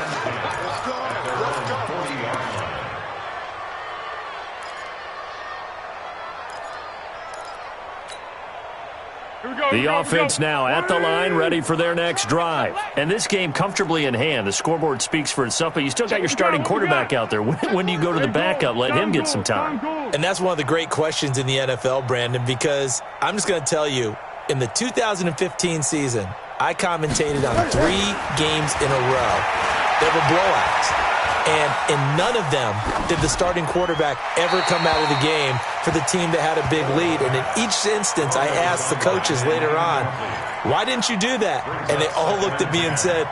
Speaker 3: The offense now at the line, ready for their next drive. And this game comfortably in hand. The scoreboard speaks for itself, but you still got your starting quarterback out there. When do you go to the backup, let him get some time?
Speaker 5: And that's one of the great questions in the NFL, Brandon, because I'm just going to tell you, in the 2015 season, I commentated on 3 games in a row. They were blowouts. And in none of them did the starting quarterback ever come out of the game for the team that had a big lead. And in each instance, I asked the coaches later on, why didn't you do that? And they all looked at me and said,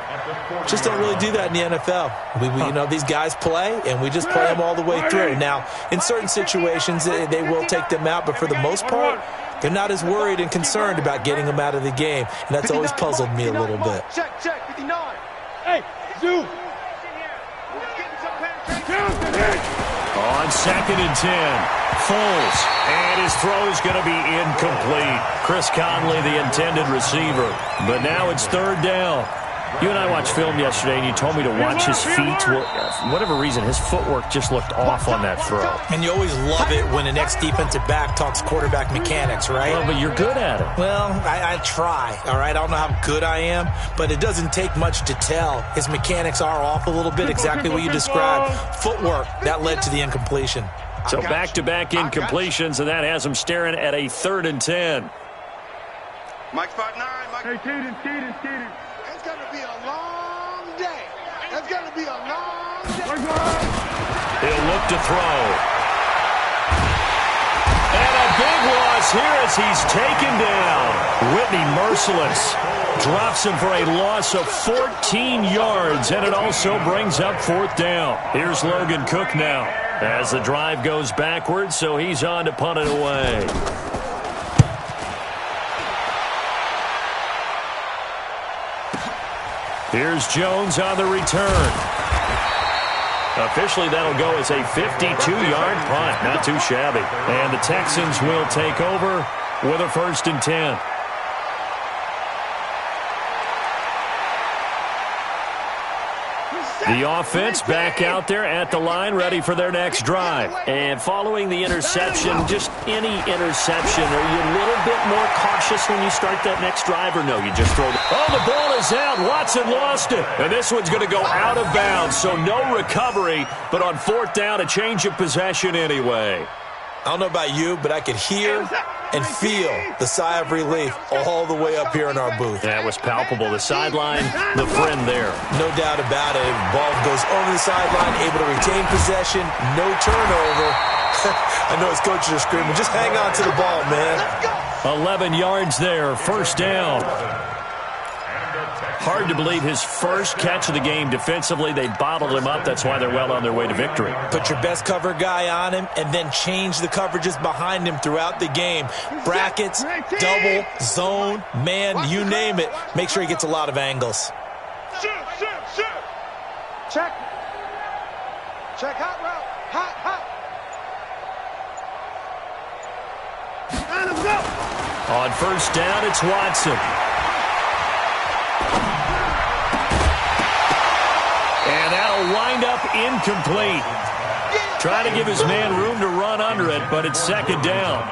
Speaker 5: just don't really do that in the NFL. You know, these guys play, and we just play them all the way through. Now, in certain situations, they will take them out, but for the most part, They're not as worried and concerned about getting him out of the game, and that's always puzzled me a little bit.
Speaker 7: Check, 59. Hey, Zoo.
Speaker 3: On 2nd and 10, Foles, and his throw's going to be incomplete. Chris Conley, the intended receiver, but now it's 3rd down. You and I watched film yesterday, and you told me to watch his feet. For whatever reason, his footwork just looked off on that throw.
Speaker 5: And you always love it when the next defensive back talks quarterback mechanics, right?
Speaker 3: Well, but you're good at it.
Speaker 5: Well, I try, all right? I don't know how good I am, but it doesn't take much to tell. His mechanics are off a little bit, exactly what you described. Footwork, that led to the incompletion.
Speaker 3: So back-to-back incompletions, and that has him staring at a 3rd and 10.
Speaker 4: Mike spot 9. Mike.
Speaker 7: Hey, Keaton.
Speaker 4: It's going to be a long day. It's going to be a long day.
Speaker 3: He'll look to throw. And a big loss here as he's taken down. Whitney merciless. Drops him for a loss of 14 yards, and it also brings up 4th down. Here's Logan Cook now as the drive goes backwards, so he's on to punt it away. Here's Jones on the return. Officially, that'll go as a 52-yard punt. Not too shabby. And the Texans will take over with a 1st and 10. The offense back out there at the line, ready for their next drive. And following the interception, just any interception, are you a little bit more cautious when you start that next drive, or no, you just throw Oh, the ball is out. Watson lost it. And this one's going to go out of bounds, so no recovery, but on 4th down, a change of possession anyway.
Speaker 5: I don't know about you, but I could hear and feel the sigh of relief all the way up here in our booth.
Speaker 3: That was palpable. The sideline, the friend there.
Speaker 5: No doubt about it. Ball goes over the sideline, able to retain possession, no turnover. I know his coaches are screaming, just hang on to the ball, man.
Speaker 3: 11 yards there, 1st down. Hard to believe his first catch of the game defensively. They bottled him up. That's why they're well on their way to victory.
Speaker 5: Put your best cover guy on him and then change the coverages behind him throughout the game. Brackets, double, zone, man, you name it. Make sure he gets a lot of angles.
Speaker 7: Shoot. Check. Check hot route. Hot. And let's go.
Speaker 3: On 1st down, it's Watson. And that'll wind up incomplete. Trying to give his man room to run under it, but it's 2nd down.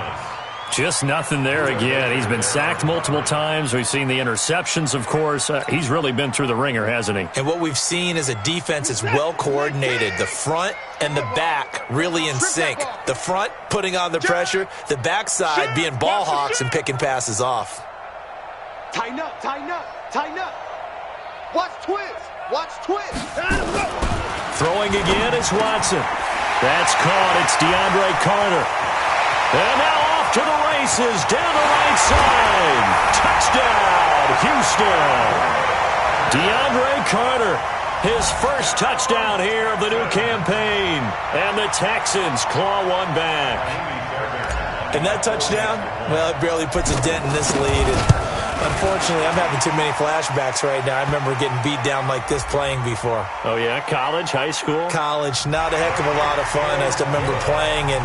Speaker 3: Just nothing there again. He's been sacked multiple times. We've seen the interceptions, of course. He's really been through the ringer, hasn't he?
Speaker 5: And what we've seen is a defense that's well coordinated. The front and the back really in sync. The front putting on the pressure, the backside being ball hawks and picking passes off.
Speaker 7: Tighten up. Watch twist.
Speaker 3: Throwing again is Watson. That's caught. It's DeAndre Carter. And now off to the races down the right side. Touchdown, Houston. DeAndre Carter, his first touchdown here of the new campaign. And the Texans claw one back.
Speaker 5: And that touchdown, well, it barely puts a dent in this lead. And unfortunately, I'm having too many flashbacks right now. I remember getting beat down like this playing before.
Speaker 3: Oh, yeah? College, high school?
Speaker 5: College, not a heck of a lot of fun. I just remember playing and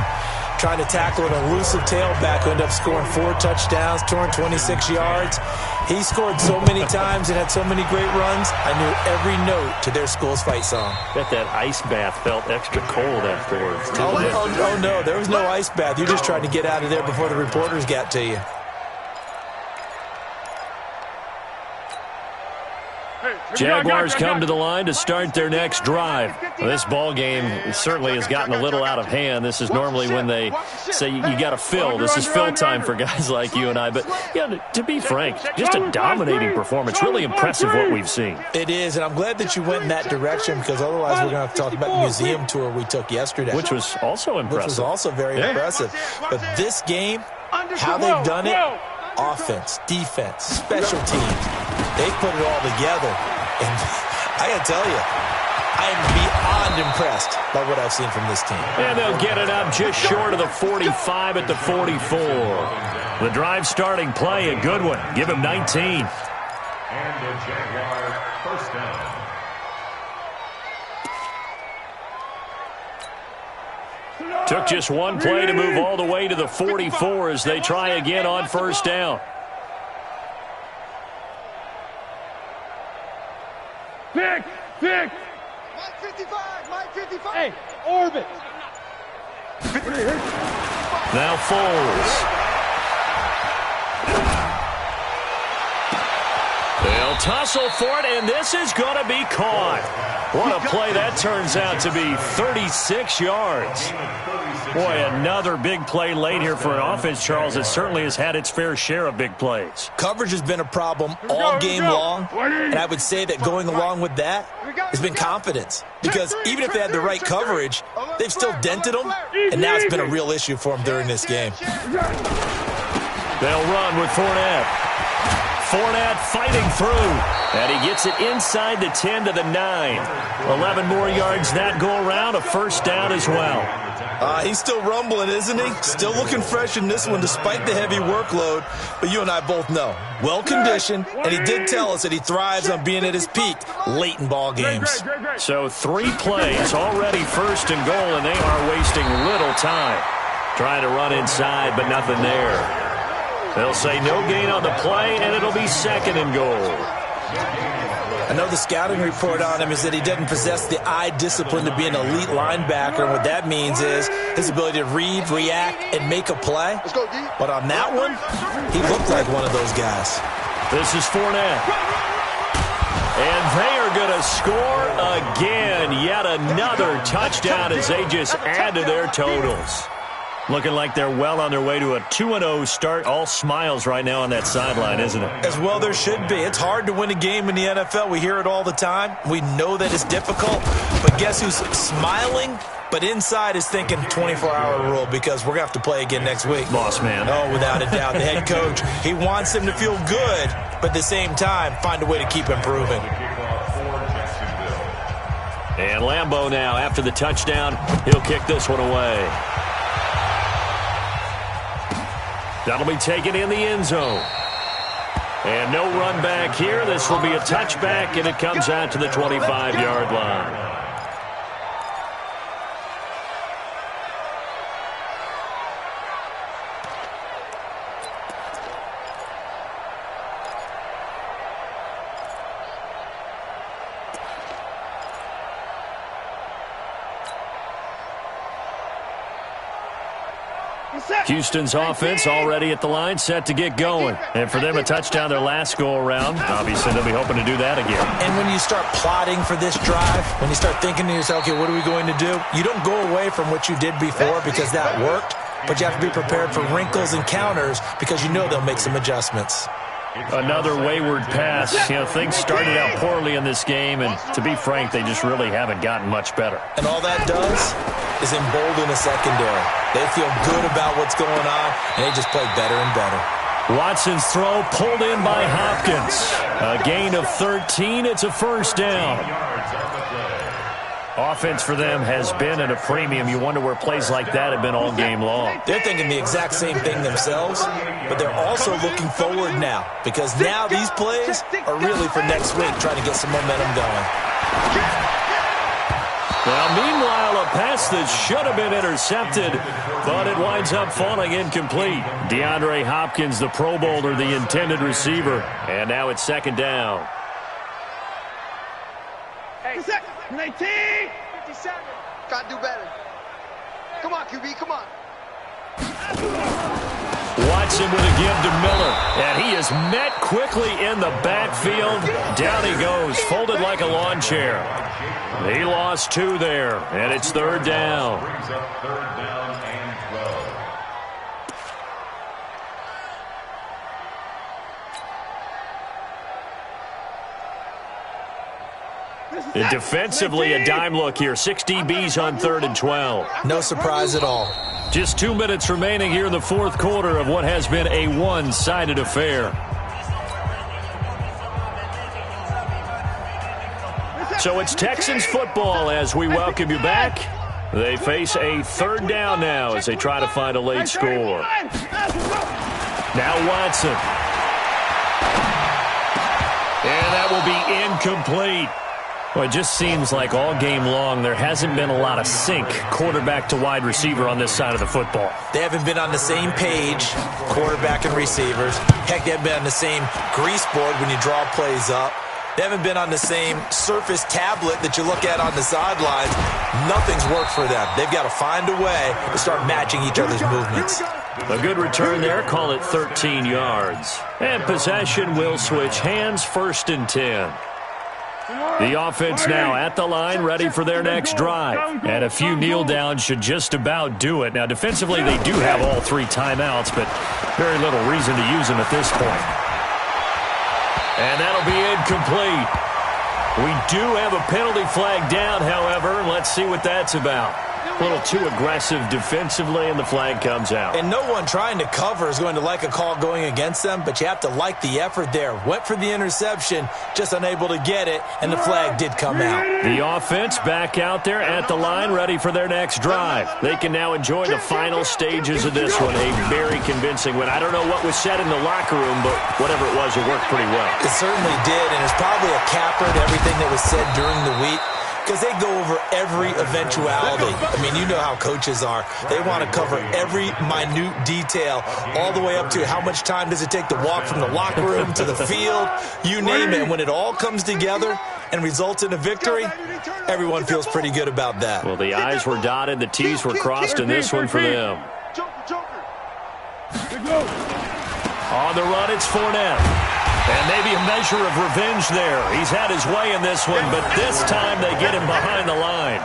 Speaker 5: trying to tackle an elusive tailback who ended up scoring 4 touchdowns, 226 yards. He scored so many times and had so many great runs, I knew every note to their school's fight song.
Speaker 3: Bet that ice bath felt extra cold afterwards.
Speaker 5: Oh, no, there was no ice bath. You just tried to get out of there before the reporters got to you.
Speaker 3: Jaguars come to the line to start their next drive. Well, this ball game certainly has gotten a little out of hand. This is normally when they say you got to fill. This is fill time for guys like you and I. But yeah, to be frank, just a dominating performance. Really impressive what we've seen.
Speaker 5: It is, and I'm glad that you went in that direction because otherwise we're going to have to talk about the museum tour we took yesterday.
Speaker 3: Which was also impressive.
Speaker 5: Which was also very impressive. But this game, how they've done it, offense, defense, special teams, they put it all together. And I got to tell you, I am beyond impressed by what I've seen from this team.
Speaker 3: And they'll get it up just short of the 45 at the 44. The drive starting play, a good one. Give him 19.
Speaker 6: And a Jaguar first down.
Speaker 3: Took just one play to move all the way to the 44 as they try again on first down.
Speaker 7: Fix. Mike 55. Hey, orbit.
Speaker 3: Now Foles. They'll tussle for it, and this is going to be caught. What a play that turns out to be, 36 yards. Boy, another big play late here for an offense, Charles, that certainly has had its fair share of big plays.
Speaker 5: Coverage has been a problem all game long, and I would say that going along with that has been confidence. Because even if they had the right coverage, they've still dented them, and now it's been a real issue for them during this game.
Speaker 3: They'll run with Fournette. Fournette fighting through, and he gets it inside the 10 to the 9. 11 more yards that go around, a first down as well.
Speaker 5: He's still rumbling, isn't he? Still looking fresh in this one despite the heavy workload. But you and I both know, well-conditioned, and he did tell us that he thrives on being at his peak late in ball games.
Speaker 3: So 3 plays, already first and goal, and they are wasting little time. Trying to run inside, but nothing there. They'll say no gain on the play, and it'll be second and goal.
Speaker 5: I know the scouting report on him is that he doesn't possess the eye discipline to be an elite linebacker, and what that means is his ability to read, react, and make a play. But on that one, he looked like one of those guys.
Speaker 3: This is Fournette. And they are going to score again. Yet another touchdown as they just add to their totals. Looking like they're well on their way to a 2-0 start. All smiles right now on that sideline, isn't it?
Speaker 5: As well there should be. It's hard to win a game in the NFL. We hear it all the time. We know that it's difficult. But guess who's smiling? But inside is thinking 24-hour rule because we're going to have to play again next week.
Speaker 3: Boss man.
Speaker 5: Oh, without a doubt. The head coach, he wants them to feel good, but at the same time, find a way to keep improving.
Speaker 3: And Lambeau now, after the touchdown, he'll kick this one away. That'll be taken in the end zone. And no run back here. This will be a touchback, and it comes out to the 25-yard line. Houston's offense already at the line, set to get going. And for them, a touchdown their last go-around. Obviously, they'll be hoping to do that again.
Speaker 5: And when you start plotting for this drive, when you start thinking to yourself, okay, what are we going to do? You don't go away from what you did before because that worked, but you have to be prepared for wrinkles and counters because you know they'll make some adjustments.
Speaker 3: Another wayward pass. You know, things started out poorly in this game, and to be frank, they just really haven't gotten much better.
Speaker 5: And all that does is embolden a secondary. They feel good about what's going on, and they just play better and better.
Speaker 3: Watson's throw pulled in by Hopkins. A gain of 13. It's a first down. Offense for them has been at a premium. You wonder where plays like that have been all game long.
Speaker 5: They're thinking the exact same thing themselves, but they're also looking forward now because now these plays are really for next week, trying to get some momentum going.
Speaker 3: Well, meanwhile, a pass that should have been intercepted, but it winds up falling incomplete. DeAndre Hopkins, the Pro Bowler, the intended receiver, and now it's second down.
Speaker 7: 19! 57.
Speaker 4: Gotta do better. Come on, QB, come on.
Speaker 3: Watson with a give to Miller, and he is met quickly in the backfield. Down he goes, folded like a lawn chair. He lost 2 there, and it's third down.
Speaker 6: Brings up third down and 12.
Speaker 3: And defensively, a dime look here. 6 DBs on 3rd and 12.
Speaker 5: No surprise at all.
Speaker 3: Just 2 minutes remaining here in the fourth quarter of what has been a one-sided affair. So it's Texans football as we welcome you back. They face a third down now as they try to find a late score. Now Watson. And that will be incomplete. Well, it just seems like all game long there hasn't been a lot of sync quarterback to wide receiver on this side of the football.
Speaker 5: They haven't been on the same page, quarterback and receivers. Heck, they haven't been on the same grease board when you draw plays up. They haven't been on the same Surface tablet that you look at on the sidelines. Nothing's worked for them. They've got to find a way to start matching each other's movements.
Speaker 3: A good return there. Call it 13 yards. And possession will switch hands, 1st and 10. The offense now at the line, ready for their next drive. And a few kneel downs should just about do it. Now, defensively, they do have all 3 timeouts, but very little reason to use them at this point. And that'll be incomplete. We do have a penalty flag down, however. Let's see what that's about. A little too aggressive defensively, and the flag comes out.
Speaker 5: And no one trying to cover is going to like a call going against them, but you have to like the effort there. Went for the interception, just unable to get it, and the flag did come out.
Speaker 3: The offense back out there at the line, ready for their next drive. They can now enjoy the final stages of this one. A very convincing win. I don't know what was said in the locker room, but whatever it was, it worked pretty well.
Speaker 5: It certainly did, and it's probably a capper to everything that was said during the week, because they go over every eventuality. I mean, you know how coaches are. They want to cover every minute detail, all the way up to how much time does it take to walk from the locker room to the field, you name it. And when it all comes together and results in a victory, everyone feels pretty good about that.
Speaker 3: Well, the I's were dotted, the T's were crossed in this one for them. On the run, it's Fournette. And maybe a measure of revenge there. He's had his way in this one, but this time they get him behind the line.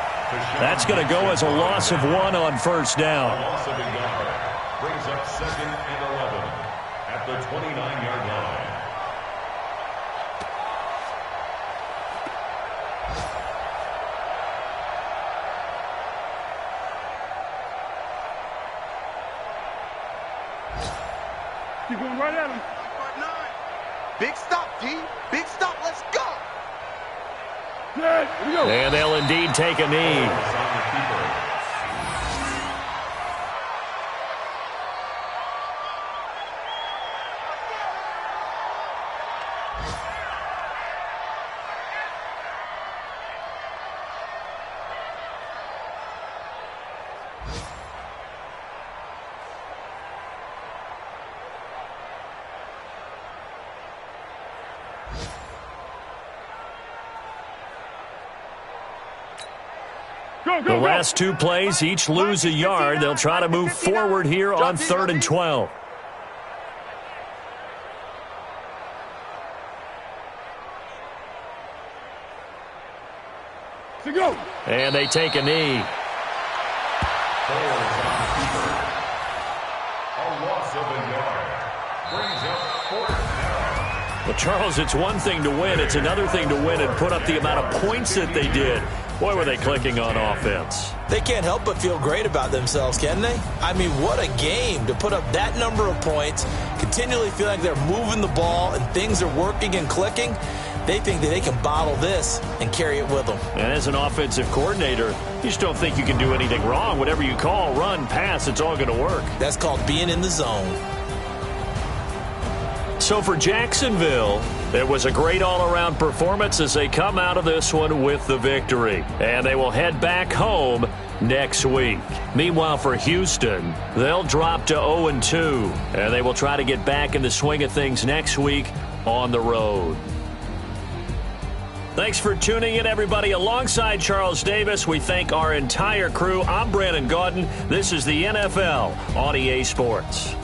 Speaker 3: That's going to go as a loss of 1 on 1st down.
Speaker 6: Loss of a yard brings up 2nd and 11 at the 29-yard line.
Speaker 7: Keep going right at him.
Speaker 4: Big stop, D. Big stop. Let's go.
Speaker 7: Good. Here we go.
Speaker 3: And they'll indeed take a knee. The last 2 plays, each lose a yard. They'll try to move forward here on 3rd and 12. And they take a knee.
Speaker 6: A loss of a yard brings up 4th down.
Speaker 3: Well, Charles, it's one thing to win. It's another thing to win and put up the amount of points that they did. Boy, were they clicking on offense.
Speaker 5: They can't help but feel great about themselves, can they? I mean, what a game to put up that number of points, continually feel like they're moving the ball and things are working and clicking. They think that they can bottle this and carry it with them.
Speaker 3: And as an offensive coordinator, you just don't think you can do anything wrong. Whatever you call, run, pass, it's all going to work.
Speaker 5: That's called being in the zone.
Speaker 3: So for Jacksonville, it was a great all-around performance as they come out of this one with the victory. And they will head back home next week. Meanwhile, for Houston, they'll drop to 0-2. And they will try to get back in the swing of things next week on the road. Thanks for tuning in, everybody. Alongside Charles Davis, we thank our entire crew. I'm Brandon Gaudin. This is the NFL on EA Sports.